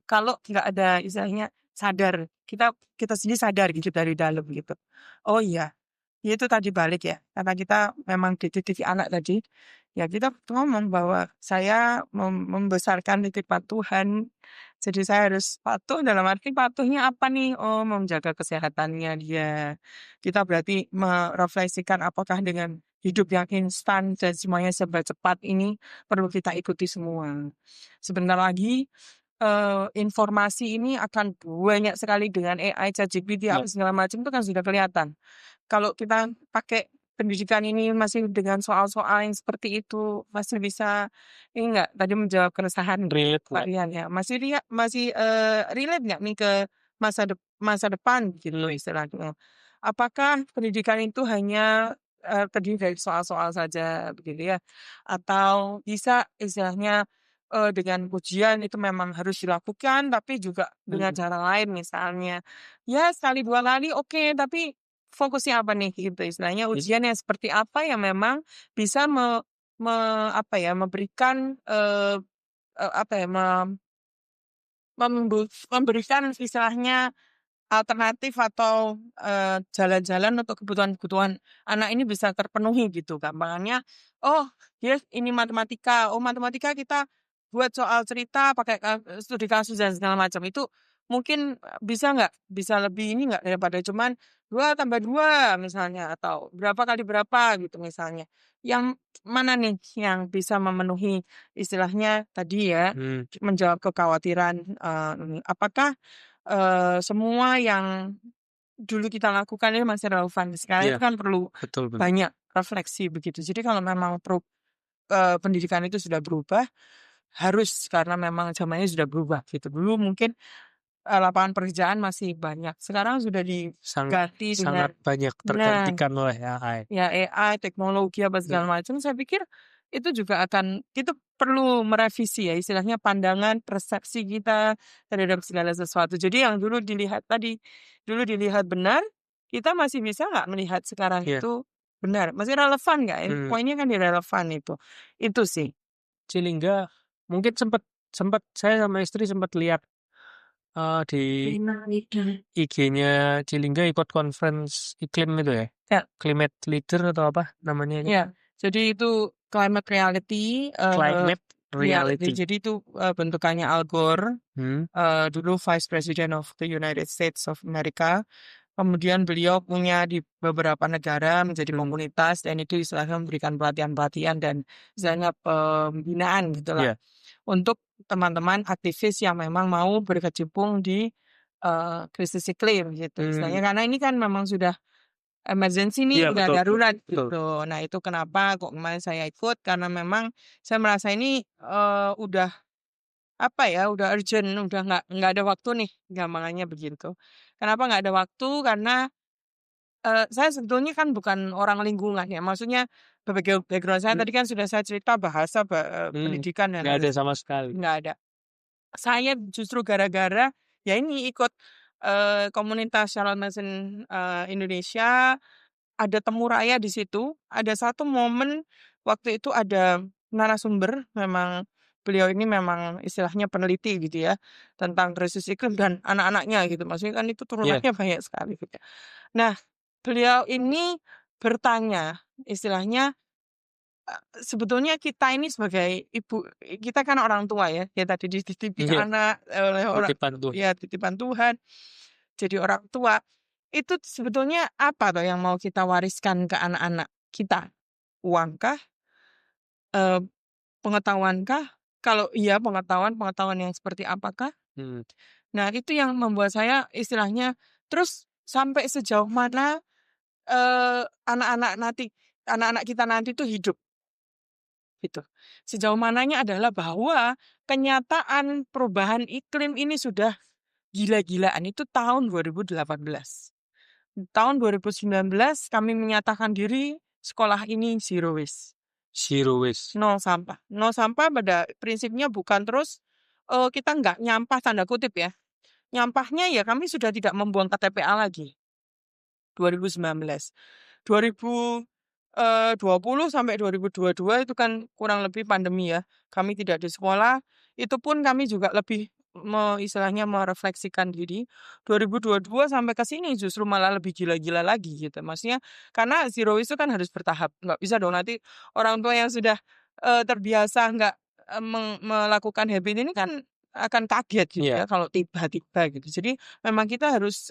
[SPEAKER 1] Kalau nggak ada istilahnya sadar, kita sendiri sadar gitu dari dalam gitu. Oh iya, itu tadi balik ya, karena kita memang dididik anak tadi, ya kita ngomong bahwa saya membesarkan titipan Tuhan, jadi saya harus patuh dalam arti patuhnya apa nih? Oh, menjaga kesehatannya dia. Kita berarti merefleksikan apakah dengan hidup yang instan dan semuanya serba cepat ini perlu kita ikuti semua. Sebentar lagi informasi ini akan banyak sekali dengan AI, ChatGPT, apa segala macam itu kan sudah kelihatan. Kalau kita pakai pendidikan ini masih dengan soal-soal yang seperti itu, masih bisa ini enggak tadi menjawab keresahan kalian ya. Masih relate nggak nih ke masa depan gitu istilahnya. Apakah pendidikan itu hanya terdiri dari soal-soal saja begitu ya? Atau bisa istilahnya dengan ujian itu memang harus dilakukan, tapi juga dengan cara lain misalnya. Ya sekali 2 kali oke, tapi fokusnya apa nih gitu istilahnya ujian yang seperti apa yang memang bisa memberikan memberikan istilahnya alternatif atau jalan-jalan untuk kebutuhan-kebutuhan anak ini bisa terpenuhi gitu. Gampangannya, oh yes ini matematika, matematika kita buat soal cerita pakai studi kasus dan segala macam itu mungkin bisa lebih ini nggak daripada cuman 2 tambah 2 misalnya atau berapa kali berapa gitu misalnya. Yang mana nih yang bisa memenuhi istilahnya tadi ya menjawab kekhawatiran apakah semua yang dulu kita lakukan ini masih relevan. Sekarang itu kan perlu banyak refleksi begitu. Jadi kalau memang pendidikan itu sudah berubah, harus karena memang zamannya sudah berubah gitu. Dulu mungkin lapangan pekerjaan masih banyak. Sekarang sudah diganti dengan
[SPEAKER 2] sangat banyak tergantikan oleh AI.
[SPEAKER 1] Ya AI, teknologi apa segala macam. Saya pikir itu juga kita perlu merevisi ya istilahnya pandangan persepsi kita terhadap segala sesuatu. Jadi yang dulu dilihat benar, kita masih bisa nggak melihat sekarang
[SPEAKER 2] Iya.
[SPEAKER 1] itu benar, masih relevan nggak ya? Poinnya kan di relevan itu sih.
[SPEAKER 2] Cilingga mungkin sempat saya sama istri sempat lihat di IG-nya Cilingga ikut conference iklim itu ya,
[SPEAKER 1] Ya.
[SPEAKER 2] climate leader atau apa namanya ini?
[SPEAKER 1] Ya, jadi itu climate reality.
[SPEAKER 2] Climate reality.
[SPEAKER 1] Jadi itu bentukannya Al Gore, dulu Vice President of the United States of America. Kemudian beliau punya di beberapa negara menjadi komunitas dan itu istilahnya memberikan pelatihan-pelatihan dan istilahnya pembinaan gitulah untuk teman-teman aktivis yang memang mau berkecimpung di krisis iklim gitu. Istilahnya karena ini kan memang sudah emergency nih, udah darurat gitu. Nah itu kenapa kok kemarin saya ikut karena memang saya merasa ini udah udah urgent, udah nggak ada waktu nih, gampangannya begitu. Kenapa nggak ada waktu? Karena saya sebetulnya kan bukan orang lingkungan ya, maksudnya background saya tadi kan sudah saya cerita bahasa, pendidikan dan
[SPEAKER 2] nggak ada sama sekali.
[SPEAKER 1] nggak ada. Saya justru gara-gara ya ini ikut komunitas Charlotte Mason Indonesia, ada temu raya di situ. Ada satu momen waktu itu ada narasumber, memang beliau ini memang istilahnya peneliti gitu ya tentang krisis iklim dan anak-anaknya gitu. Maksudnya kan itu turunannya banyak sekali gitu. Nah, beliau ini bertanya, istilahnya sebetulnya kita ini sebagai ibu, kita kan orang tua ya, ya tadi dititipi anak oleh orang, ya titipan Tuhan, jadi orang tua. Itu sebetulnya apa toh yang mau kita wariskan ke anak-anak kita? Uangkah? Pengetahuankah? Kalau iya pengetahuan yang seperti apakah? Nah itu yang membuat saya istilahnya terus sampai sejauh mana anak-anak kita nanti itu hidup gitu. Sejauh mananya adalah bahwa kenyataan perubahan iklim ini sudah gila-gilaan itu tahun 2018. Tahun 2019 kami menyatakan diri sekolah ini zero waste. Nol sampah. Nol sampah pada prinsipnya bukan terus kita nggak nyampah tanda kutip ya. Nyampahnya ya kami sudah tidak membuang ke TPA lagi. 2019. 2020 sampai 2022 itu kan kurang lebih pandemi ya. Kami tidak di sekolah. Itu pun kami juga lebih istilahnya merefleksikan diri. 2022 sampai ke sini justru malah lebih gila-gila lagi gitu. Maksudnya karena zero waste itu kan harus bertahap. Nggak bisa dong nanti orang tua yang sudah terbiasa nggak melakukan habit ini kan akan kaget gitu ya kalau tiba-tiba gitu. Jadi memang kita harus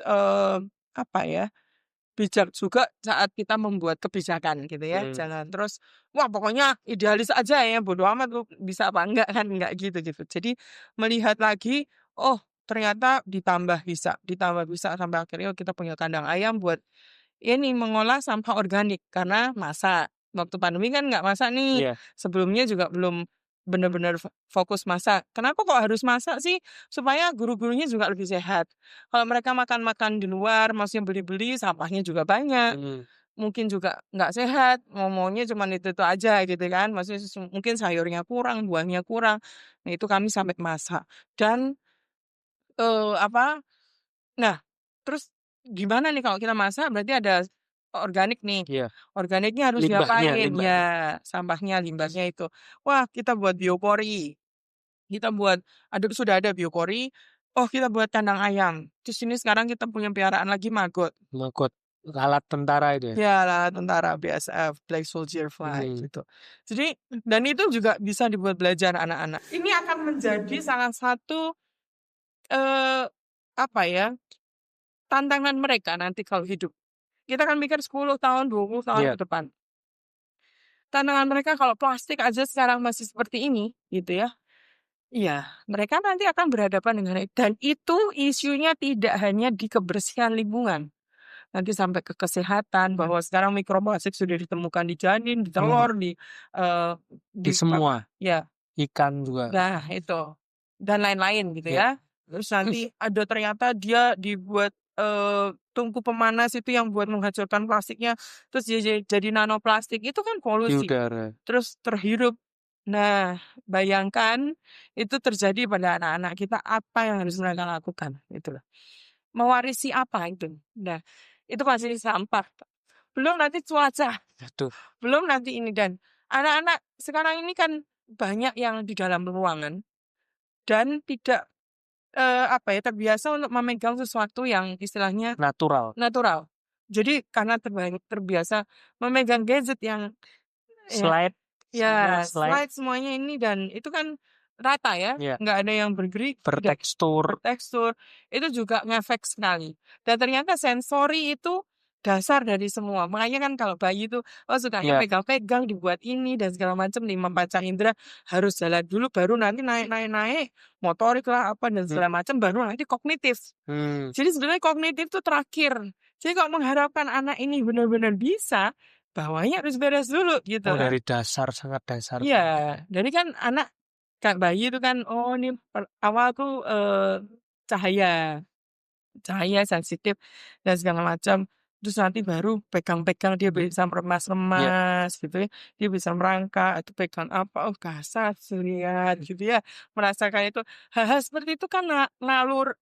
[SPEAKER 1] bijak juga saat kita membuat kebijakan gitu ya. Jangan terus wah pokoknya idealis aja ya, bodo amat lu bisa apa enggak kan, enggak gitu. Jadi melihat lagi, oh ternyata ditambah bisa sampai akhirnya kita punya kandang ayam buat ini mengolah sampah organik karena masak. Waktu pandemi kan nggak masak nih. Sebelumnya juga belum benar-benar fokus masak. Kenapa kok harus masak sih? Supaya guru-gurunya juga lebih sehat. Kalau mereka makan-makan di luar, maksudnya beli-beli, sampahnya juga banyak. Mungkin juga nggak sehat, maunya cuma itu aja gitu kan. Maksudnya mungkin sayurnya kurang, buahnya kurang. Nah itu kami sampai masak. Dan nah terus gimana nih kalau kita masak berarti ada organik nih. Organiknya harus diapain? Ya, sampahnya, limbahnya itu. Wah, kita buat biopori. Sudah ada biopori. Oh, kita buat kandang ayam. Terus ini sekarang kita punya piaraan lagi maggot.
[SPEAKER 2] Alat tentara itu ya?
[SPEAKER 1] Ya, alat tentara BSF, Black Soldier Fly gitu. Jadi, dan itu juga bisa dibuat belajar anak-anak. Ini akan menjadi salah satu tantangan mereka nanti kalau hidup. Kita kan mikir 10 tahun, 20 tahun ke depan. Tantangan mereka kalau plastik aja sekarang masih seperti ini, gitu ya. Iya, mereka nanti akan berhadapan dengan itu. Dan itu isunya tidak hanya di kebersihan lingkungan. Nanti sampai ke kesehatan, bahwa sekarang mikroplastik sudah ditemukan di janin, di telur, di
[SPEAKER 2] semua.
[SPEAKER 1] Ya.
[SPEAKER 2] Ikan juga.
[SPEAKER 1] Nah, itu. Dan lain-lain gitu ya. Terus nanti ada ternyata dia dibuat tungku pemanas itu yang buat menghancurkan plastiknya, terus jadi nanoplastik, itu kan
[SPEAKER 2] Di
[SPEAKER 1] polusi.
[SPEAKER 2] udara.
[SPEAKER 1] Terus terhirup. Nah, bayangkan itu terjadi pada anak-anak kita, apa yang harus mereka lakukan? Itu loh. Mewarisi apa itu? Nah, itu pasti sampah. Belum nanti cuaca,
[SPEAKER 2] Aduh.
[SPEAKER 1] belum nanti ini. Dan anak-anak sekarang ini kan banyak yang di dalam ruangan dan tidak terbiasa untuk memegang sesuatu yang istilahnya
[SPEAKER 2] Natural.
[SPEAKER 1] natural. Jadi karena terbiasa memegang gadget yang
[SPEAKER 2] Slide.
[SPEAKER 1] slide semuanya ini, dan itu kan rata ya,
[SPEAKER 2] Iya.
[SPEAKER 1] nggak ada yang
[SPEAKER 2] Bertekstur.
[SPEAKER 1] itu juga ngefek sekali. Dan ternyata sensori itu dasar dari semua. Makanya kan kalau bayi itu sukanya
[SPEAKER 2] Iya.
[SPEAKER 1] pegang-pegang, dibuat ini dan segala macam, 5 panca indera harus jalan dulu, baru nanti naik motorik lah apa dan segala macam, baru nanti kognitif. Jadi sebenarnya kognitif itu terakhir. Jadi kalau mengharapkan anak ini benar-benar bisa, bawahnya harus beres dulu gitu.
[SPEAKER 2] Oh, dari dasar, sangat dasar.
[SPEAKER 1] Iya, jadi kan anak kayak bayi itu kan, ini awal tuh cahaya sensitif dan segala macam. Terus nanti baru pegang-pegang dia bisa meremas-remas gitu ya. Dia bisa merangkak, itu pegang apa, kasar, lihat gitu ya. Merasakan itu. Hal-hal seperti itu kan nalur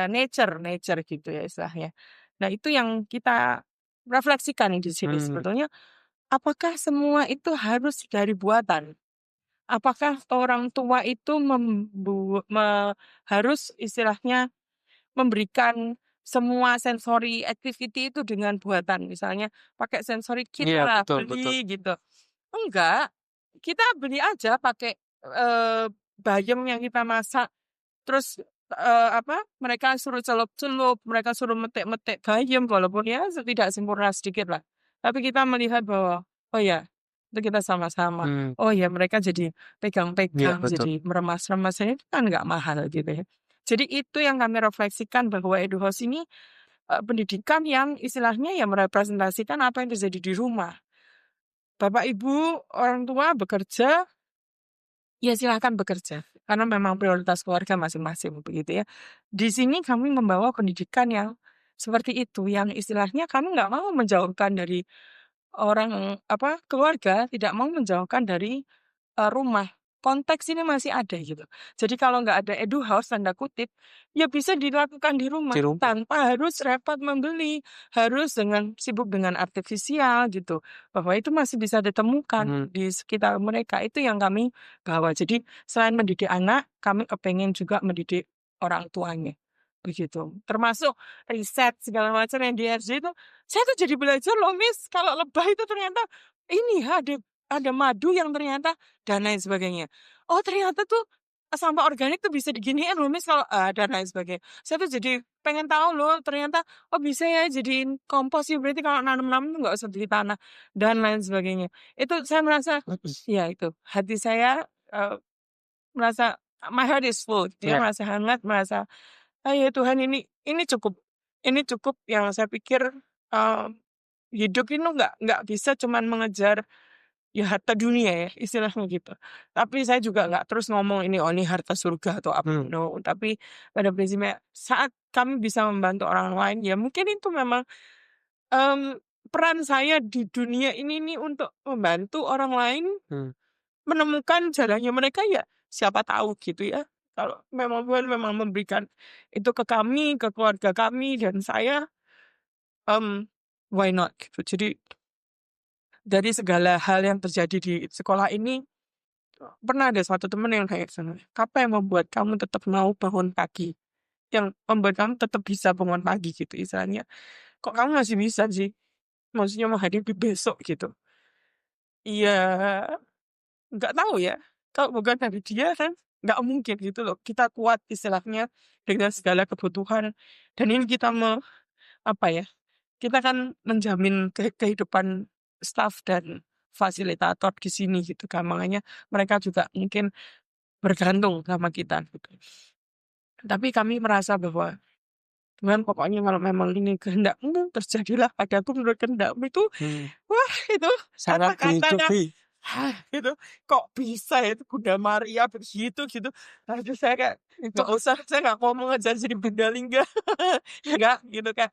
[SPEAKER 1] nature gitu ya istilahnya. Nah, itu yang kita refleksikan di sini sebetulnya. Apakah semua itu harus dari buatan? Apakah orang tua itu harus istilahnya memberikan semua sensory activity itu dengan buatan? Misalnya pakai sensory kit
[SPEAKER 2] Iya,
[SPEAKER 1] lah,
[SPEAKER 2] betul.
[SPEAKER 1] beli gitu. Enggak, kita beli aja pakai bayam yang kita masak. Terus mereka suruh celup-celup, mereka suruh metik-metik bayam, walaupun ya tidak sempurna sedikit lah. Tapi kita melihat bahwa, oh ya, itu kita sama-sama. Oh ya, mereka jadi pegang-pegang,
[SPEAKER 2] Iya, betul.
[SPEAKER 1] jadi meremas-remas, ini kan nggak mahal gitu ya. Jadi itu yang kami refleksikan, bahwa EduHaus ini pendidikan yang istilahnya ya merepresentasikan apa yang terjadi di rumah. Bapak Ibu orang tua bekerja, ya silahkan bekerja, karena memang prioritas keluarga masing-masing begitu ya. Di sini kami membawa pendidikan yang seperti itu, yang istilahnya kami nggak mau menjauhkan dari keluarga, tidak mau menjauhkan dari rumah. Konteks ini masih ada gitu. Jadi kalau nggak ada EduHaus tanda kutip, ya bisa dilakukan di rumah tanpa harus repot membeli, harus sibuk dengan artifisial gitu. Bahwa itu masih bisa ditemukan di sekitar mereka. Itu yang kami bawa. Jadi selain mendidik anak, kami kepengen juga mendidik orang tuanya. Begitu. Termasuk riset segala macam yang di SD itu, saya tuh jadi belajar loh, Miss, kalau lebah itu ternyata ini ada madu yang ternyata dan lain sebagainya. Oh, ternyata tuh sampah organik tuh bisa diginiin loh, Miss, kalau dan lain sebagainya. Saya tuh jadi pengen tahu loh, ternyata bisa ya jadiin kompos ya, berarti kalau nanam-nanam tuh nggak usah di tanah dan lain sebagainya. Itu saya merasa, ya itu hati saya merasa my heart is full. Dia merasa hangat, merasa ya Tuhan, ini cukup yang saya pikir hidup ini nggak bisa cuman mengejar ya harta dunia ya istilahnya gitu. Tapi saya juga nggak terus ngomong ini harta surga atau apa, no. Tapi pada prinsipnya saat kami bisa membantu orang lain, ya mungkin itu memang peran saya di dunia ini nih, untuk membantu orang lain menemukan jalannya mereka, ya siapa tahu gitu ya. Kalau memang Tuhan memang memberikan itu ke kami, ke keluarga kami dan saya, why not gitu. Jadi dari segala hal yang terjadi di sekolah ini, pernah ada suatu teman yang kayak sana, apa yang membuat kamu tetap mau bangun pagi? Yang membuat kamu tetap bisa bangun pagi gitu istilahnya. Kok kamu masih bisa sih? Maksudnya menghadapi besok gitu. Iya, nggak tahu ya. Kalau bukan dari dia kan nggak mungkin gitu loh. Kita kuat istilahnya dengan segala kebutuhan. Dan ini kita kita kan menjamin kehidupan staf dan fasilitator di sini gitu kan. Makanya mereka juga mungkin bergantung sama kita gitu. Tapi kami merasa bahwa Tuhan, pokoknya kalau memang ini kehendak-Mu, terjadilah padaku menurut kehendak-Mu itu. Wah, itu
[SPEAKER 2] sangat
[SPEAKER 1] kata-katanya Gitu. Kok bisa ya itu Bunda Maria begitu gitu. Aduh saya kayak nggak usah, saya nggak ngomong aja jadi Bunda Lingga. Enggak gitu kan.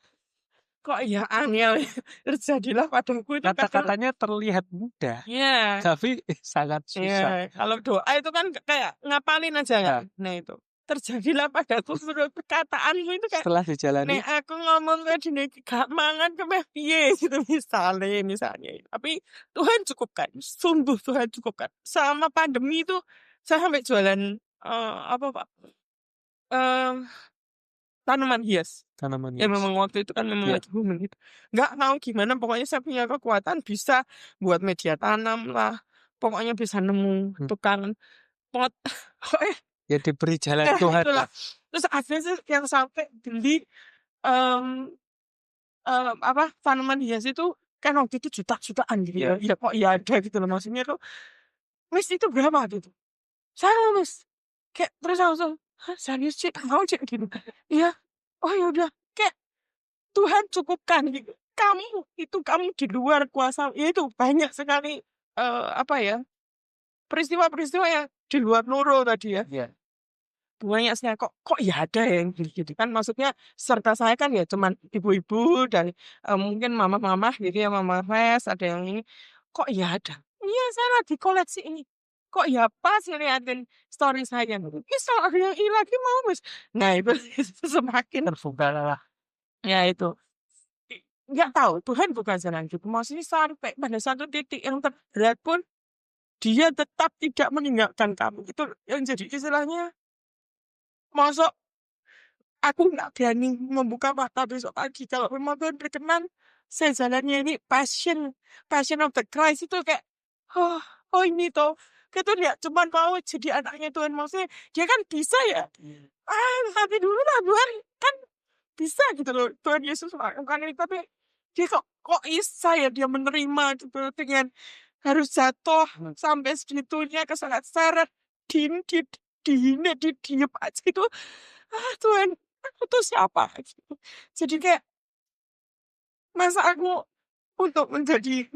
[SPEAKER 1] Kok ya angel ya. Terjadilah padaku itu kadang.
[SPEAKER 2] Kata-katanya terlihat mudah,
[SPEAKER 1] Iya.
[SPEAKER 2] tapi sangat susah.
[SPEAKER 1] Iya, kalau doa itu kan kayak ngapalin aja kan. Nah itu. Terjadilah padaku menurut perkataanmu itu kayak
[SPEAKER 2] Setelah dijalani,
[SPEAKER 1] nek aku ngomong kayak gini gak mangan kemeh piye gitu misalnya. Tapi Tuhan cukupkan, sungguh Tuhan cukupkan. Selama pandemi itu saya sampai jualan apa Pak? Eh, tanaman hias.
[SPEAKER 2] tanaman
[SPEAKER 1] Ya
[SPEAKER 2] hias.
[SPEAKER 1] memang waktu itu kan memang
[SPEAKER 2] Iya.
[SPEAKER 1] lagi booming gitu. Nggak tahu gimana pokoknya saya punya kekuatan bisa buat media tanam lah. Pokoknya bisa nemu tukang pot. Pokoknya
[SPEAKER 2] Ya diberi jalan Tuhan
[SPEAKER 1] itulah.
[SPEAKER 2] lah.
[SPEAKER 1] Terus ada sih yang sampai beli em, apa tanaman hias itu kan waktu itu juta-jutaan gitu ya. Ya kok ya ada gitu loh maksudnya tuh. Miss itu berapa gitu? Saya Miss. Kayak terus aku langsung, hah serius Cik? Mau Cik gitu. Iya. Oh ya udah. Kayak Tuhan cukupkan gitu. Kamu di luar kuasa. Ya itu banyak sekali apa ya peristiwa-peristiwa yang di luar nurul tadi ya.
[SPEAKER 2] Iya.
[SPEAKER 1] Banyak sekali kok ya ada yang gitu kan maksudnya serta saya kan ya cuman ibu-ibu dan mungkin mama-mama gitu ya mama Res ada yang ini kok ya ada iya saya lagi koleksi ini kok ya pas ngeliatin story saya bisa ada yang ini lagi mau Mas nah itu semakin
[SPEAKER 2] Terbuka lah.
[SPEAKER 1] ya itu nggak tahu Tuhan bukan jalan gitu maksudnya sampai pada satu titik yang terberat pun dia tetap tidak meninggalkan kamu itu yang jadi istilahnya masuk aku nggak berani membuka mata besok pagi kalau memang Tuhan berkenan saya jalannya ini passion of the Christ itu kayak oh ini toh itu dia cuman mau jadi anaknya Tuhan maksudnya dia kan bisa ya tapi dulu lah Tuhan kan bisa gitu loh Tuhan Yesus melakukan ini tapi dia kok bisa ya dia menerima gitu dengan harus jatuh sampai segitunya keseret-seret dihina diem aja itu Tuhan itu siapa gitu. Jadi kayak masa aku untuk menjadi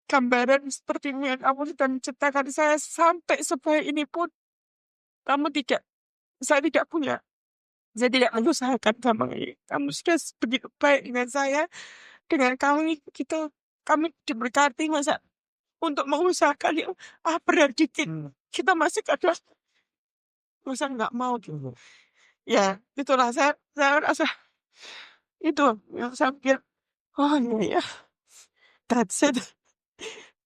[SPEAKER 1] gambaran seperti ini yang kamu sudah menciptakan saya sampai sebaik ini pun saya tidak punya saya tidak mengusahakan sama ini kamu sudah begitu baik dengan saya dengan kami gitu kami diberkati masa untuk mengusahakan yang berat dikit kita masih kadang masa nggak mau gitu ya itulah saya rasa itu yang saya pikir oh iya ya that's it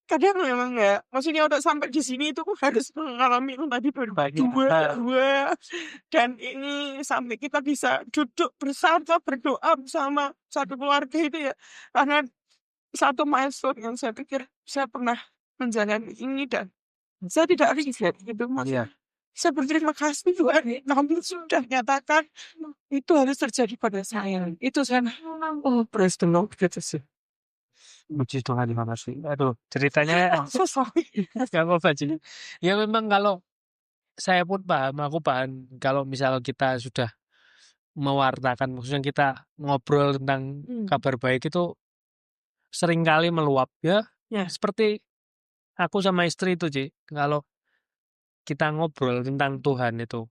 [SPEAKER 1] kadang memang ya maksudnya udah sampai di sini itu harus mengalami yang tadi berdua dan ini sampai kita bisa duduk bersama berdoa bersama satu keluarga itu ya karena satu milestone yang saya pikir saya pernah menjalani ini dan saya tidak regret gitu maksudnya saya berterima kasih Tuhan namun sudah nyatakan itu harus terjadi pada saya itu saya praise the Lord gitu sih.
[SPEAKER 2] Puji Tuhan, terima kasih. Aduh, ceritanya
[SPEAKER 1] So sorry.
[SPEAKER 2] nggak apa-apa sih. Ya memang kalau saya pun paham, aku paham kalau misal kita sudah mewartakan, maksudnya kita ngobrol tentang kabar baik itu seringkali meluap ya. Seperti aku sama istri itu, Ci. Kalau kita ngobrol tentang Tuhan itu,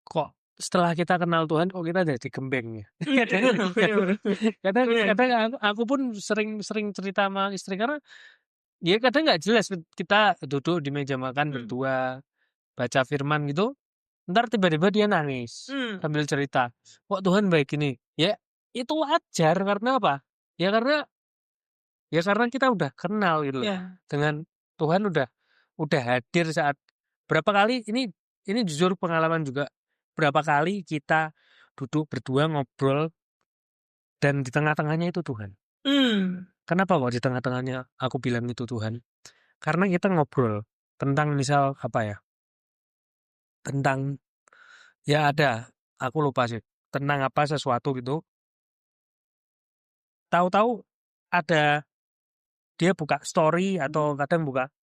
[SPEAKER 2] kok setelah kita kenal Tuhan, kok kita jadi gembeng ya. Kadang aku pun sering cerita sama istri karena ya kadang nggak jelas kita duduk di meja makan berdua baca firman gitu, ntar tiba-tiba dia nangis sambil cerita, kok Tuhan baik ini. Ya itu wajar karena apa? Ya karena kita udah kenal gitu loh. Dengan Tuhan udah hadir saat berapa kali ini jujur pengalaman juga. Berapa kali kita duduk berdua ngobrol dan di tengah-tengahnya itu Tuhan. Kenapa kok di tengah-tengahnya aku bilang itu Tuhan? Karena kita ngobrol tentang misal apa ya? Tentang ya ada, aku lupa sih. Tentang apa sesuatu gitu. Tahu-tahu ada dia buka story atau kadang buka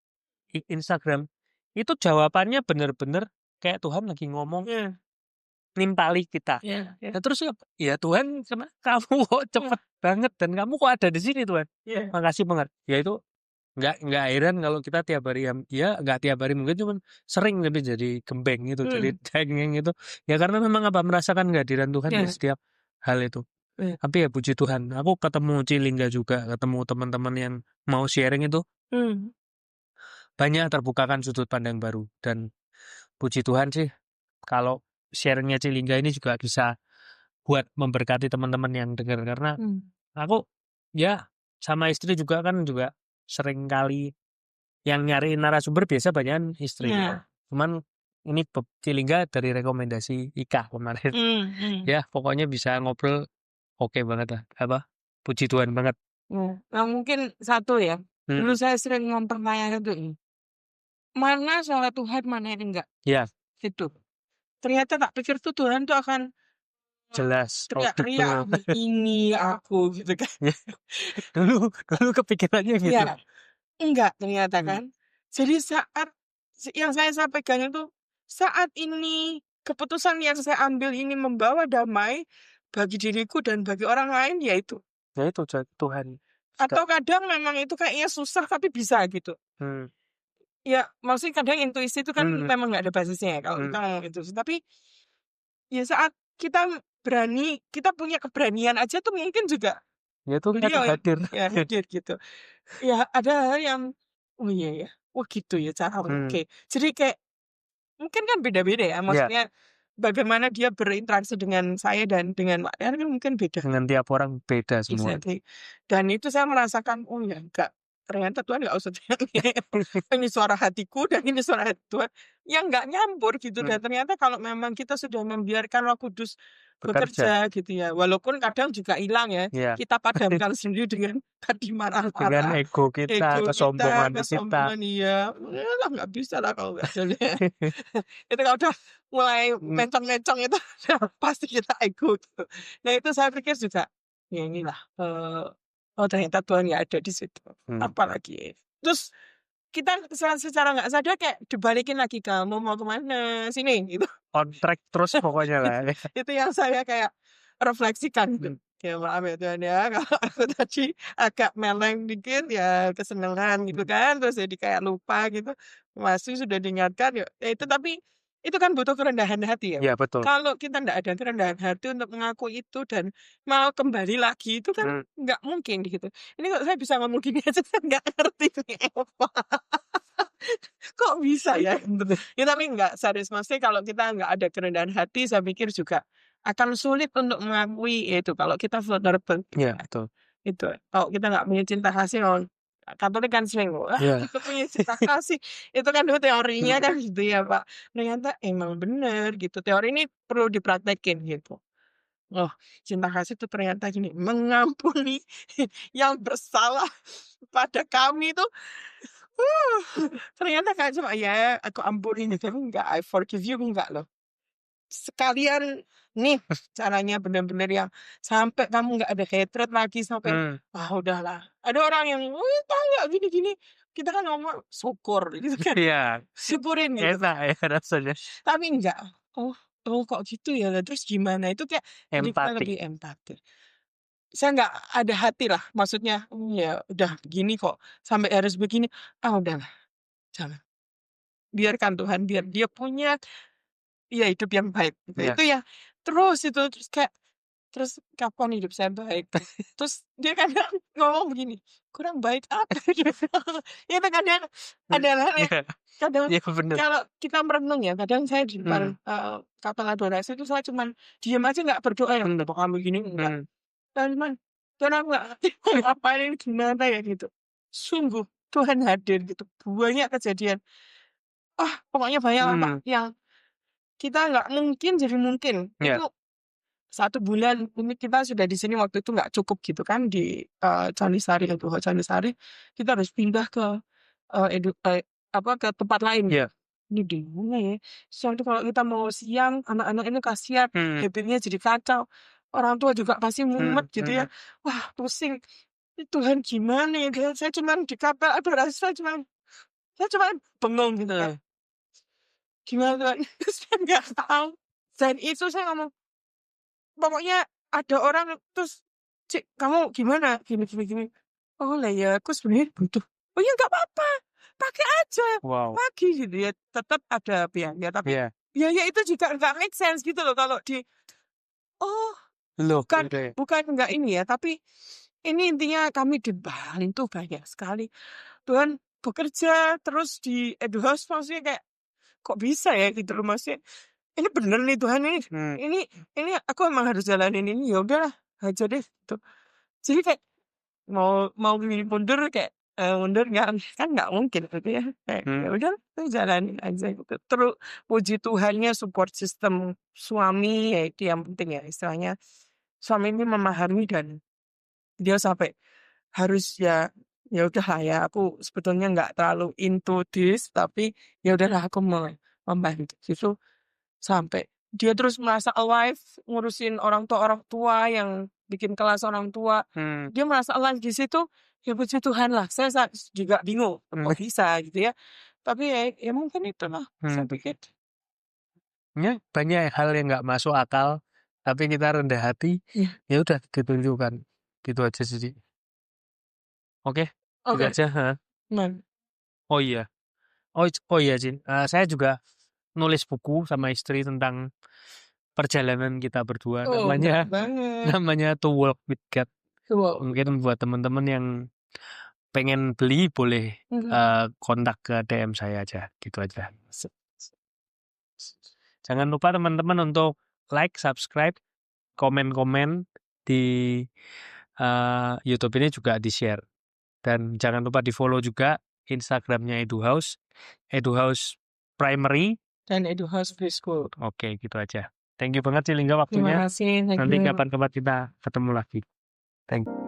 [SPEAKER 2] Instagram. Itu jawabannya bener-bener kayak Tuhan lagi ngomong nimpali kita. Nah, terus ya Tuhan kamu kok cepet banget dan kamu kok ada di sini Tuhan. Makasih banget. Ya itu nggak heran kalau kita tiap hari ya nggak tiap hari mungkin cuman sering tapi jadi gembeng gitu, jadi cengeng itu. Ya karena memang merasakan kehadiran Tuhan di
[SPEAKER 1] Ya.
[SPEAKER 2] setiap hal itu.
[SPEAKER 1] Iya.
[SPEAKER 2] Tapi ya puji Tuhan, aku ketemu Cilingga juga, ketemu teman-teman yang mau sharing itu banyak terbukakan sudut pandang baru, dan puji Tuhan sih kalau sharingnya Cilingga ini juga bisa buat memberkati teman-teman yang dengar, karena aku ya sama istri juga kan juga sering kali yang nyari narasumber biasa banyak istri.
[SPEAKER 1] Iya.
[SPEAKER 2] Cuman ini Cilingga dari rekomendasi Ika kemarin. Ya pokoknya bisa ngobrol oke banget lah. Puji Tuhan banget.
[SPEAKER 1] Nah, mungkin satu ya. Dulu saya sering mempertanyakan itu. Mana salah Tuhan, mana yang enggak.
[SPEAKER 2] Ya.
[SPEAKER 1] Gitu. Ternyata tak pikir tuh Tuhan tuh akan
[SPEAKER 2] jelas
[SPEAKER 1] teriak-teriak, ini aku gitu kan.
[SPEAKER 2] dulu kepikirannya gitu.
[SPEAKER 1] Ya, enggak ternyata kan. Jadi saat yang saya sampaikan itu, saat ini keputusan yang saya ambil ini membawa damai bagi diriku dan bagi orang lain, yaitu
[SPEAKER 2] Tuhan.
[SPEAKER 1] Atau kadang memang itu kayaknya susah tapi bisa gitu. Ya maksudnya kadang intuisi itu kan memang nggak ada basisnya ya kalau kita ngomong itu. Tapi ya saat kita berani, kita punya keberanian aja tuh mungkin juga
[SPEAKER 2] ya tuh
[SPEAKER 1] beliau
[SPEAKER 2] hadir.
[SPEAKER 1] Ya hadir gitu. Ya ada hal yang oh iya ya, wah gitu ya cara oke. Jadi kayak mungkin kan beda-beda ya, maksudnya bagaimana dia berinteraksi dengan saya dan dengan Pak Rian kan mungkin beda.
[SPEAKER 2] Dengan tiap orang beda semua.
[SPEAKER 1] Exactly. Dan itu saya merasakan oh ya enggak, ternyata Tuhan nggak usah ini suara hatiku dan ini suara hati Tuhan yang nggak nyampur gitu. Dan ternyata kalau memang kita sudah membiarkan Roh Kudus bekerja gitu ya, walaupun kadang juga hilang ya, kita padamkan sendiri dengan tadi marah-marah,
[SPEAKER 2] dengan ego kita, kesombongan kita.
[SPEAKER 1] Iya, lah nggak bisa lah kalau nggak jadi. Itu kalau udah mulai mencong-mencong itu pasti kita ego gitu. Nah itu saya pikir juga ya inilah oh ternyata Tuhan nggak ada di situ. Apalagi terus kita secara nggak sadar kayak dibalikin lagi, kamu mau kemana sini gitu.
[SPEAKER 2] On track terus pokoknya lah.
[SPEAKER 1] Itu yang saya kayak refleksikan gitu. Ya maaf ya Tuhan ya kalau aku tadi agak meleng dikit ya kesenangan gitu kan, terus jadi kayak lupa gitu. Masih sudah diingatkan ya itu, tapi itu kan butuh kerendahan hati ya.
[SPEAKER 2] Iya betul.
[SPEAKER 1] Kalau kita nggak ada kerendahan hati untuk mengaku itu dan mau kembali lagi itu kan nggak mungkin gitu. Ini kok saya bisa ngomong gini aja saya nggak ngerti nih apa. Kok bisa ya? Ya tapi nggak serius, maksudnya kalau kita nggak ada kerendahan hati, saya pikir juga akan sulit untuk mengakui itu kalau kita vulnerable.
[SPEAKER 2] Iya betul.
[SPEAKER 1] Itu kalau kita nggak punya cinta kasih, Katolik kan sering kita punya cinta kasih itu kan dulu teorinya kan gitu ya Pak. Ternyata emang bener gitu, teori ini perlu dipraktekin gitu. Oh cinta kasih itu ternyata gini, mengampuni yang bersalah pada kami itu ternyata kan cuma ya aku ampunin itu enggak, I forgive you enggak loh. Sekalian nih caranya benar-benar yang sampai kamu nggak ada hatred lagi sampai udahlah. Ada orang yang tahu nggak gini-gini, kita kan ngomong syukur gitu kan.
[SPEAKER 2] Iya.
[SPEAKER 1] Syukurin gitu.
[SPEAKER 2] Enak ya rasanya.
[SPEAKER 1] Tapi enggak. Oh kok gitu ya. Terus gimana? Itu kayak kita lebih empati. Saya nggak ada hati lah, maksudnya ya udah gini kok sampai harus begini. Udahlah, jangan. Biarkan Tuhan, biar dia punya ya hidup yang baik gitu. Itu ya terus kayak terus kapan hidup saya baik, terus dia kadang ngomong begini, kurang baik apa gitu. Itu kadang adalah kadang kalau kita merenung ya, kadang saya di depan kapal adorasi itu saya cuman diam aja nggak berdoa yang kamu gini enggak. Cuman Tuhan aku nggak ngerti apa ini gimana ya gitu. Sungguh Tuhan hadir gitu, banyak kejadian. Pokoknya banyak lah Pak yang kita nggak mungkin jadi mungkin. Itu 1 bulan ini kita sudah di sini waktu itu nggak cukup gitu kan di Canisari itu Canisari, kita harus pindah ke ke tempat lain. Ini di mana ya? Soalnya kalau kita mau siang, anak-anak ini kasihan, habitnya jadi kacau. Orang tua juga pasti mumet gitu ya. Wah pusing. Tuhan gimana ya? Saya cuma di kapal adorasi, saya cuma bengong gitu ya. Gimana Tuhan? Saya nggak tahu. Dan itu saya ngomong, pokoknya ada orang terus, Cik, kamu gimana? Gini. Oh lah ya, aku sebenarnya butuh oh ya nggak apa-apa, pakai aja
[SPEAKER 2] Wow.
[SPEAKER 1] pagi gitu ya. Tetap ada biaya, tapi
[SPEAKER 2] Iya.
[SPEAKER 1] biaya itu juga nggak make sense gitu loh kalau oh
[SPEAKER 2] Loh,
[SPEAKER 1] bukan
[SPEAKER 2] gitu ya.
[SPEAKER 1] bukan nggak ini ya, tapi ini intinya kami dibantu banyak sekali. Tuhan bekerja terus di Edu House, maksudnya kayak kok bisa ya gitu loh, maksudnya ini bener nih Tuhan, ini aku emang harus jalanin ini, ya udahlah aja deh gitu. Jadi kayak mau mundur kayak mundur nggak mungkin gitu ya. Kayak ya udah jalanin aja gitu. Terus puji Tuhannya support system suami ya itu yang penting ya, istilahnya suami ini memahami dan dia sampai harus ya udahlah ya, aku sebetulnya nggak terlalu into this, tapi ya udahlah aku mau membantu gitu. Sampai dia terus merasa alive ngurusin orang tua yang bikin kelas orang tua. Dia merasa alive di situ, ya puji Tuhan lah. Saya juga bingung kok bisa gitu ya. Tapi ya mungkin itulah saya pikir.
[SPEAKER 2] Ya, banyak hal yang nggak masuk akal, tapi kita rendah hati, ya udah ditunjukkan. Gitu aja sih. Oke, gitu
[SPEAKER 1] Oke.
[SPEAKER 2] aja. Ha. Oh iya. Oh iya, Jin. Saya juga nulis buku sama istri tentang perjalanan kita berdua.
[SPEAKER 1] Banget banget.
[SPEAKER 2] Namanya To Walk with God.
[SPEAKER 1] Wow.
[SPEAKER 2] Mungkin buat teman-teman yang pengen beli boleh kontak ke DM saya aja. Gitu aja. Jangan lupa teman-teman untuk like, subscribe, komen-komen di YouTube ini juga di-share. Dan jangan lupa di-follow juga Instagramnya Edu House Primary.
[SPEAKER 1] Dan Edu House Preschool.
[SPEAKER 2] Oke, gitu aja. Thank you banget sih Lingga
[SPEAKER 1] Terima
[SPEAKER 2] waktunya.
[SPEAKER 1] kasih.
[SPEAKER 2] Nanti kapan-kapan kita ketemu lagi. Thank you.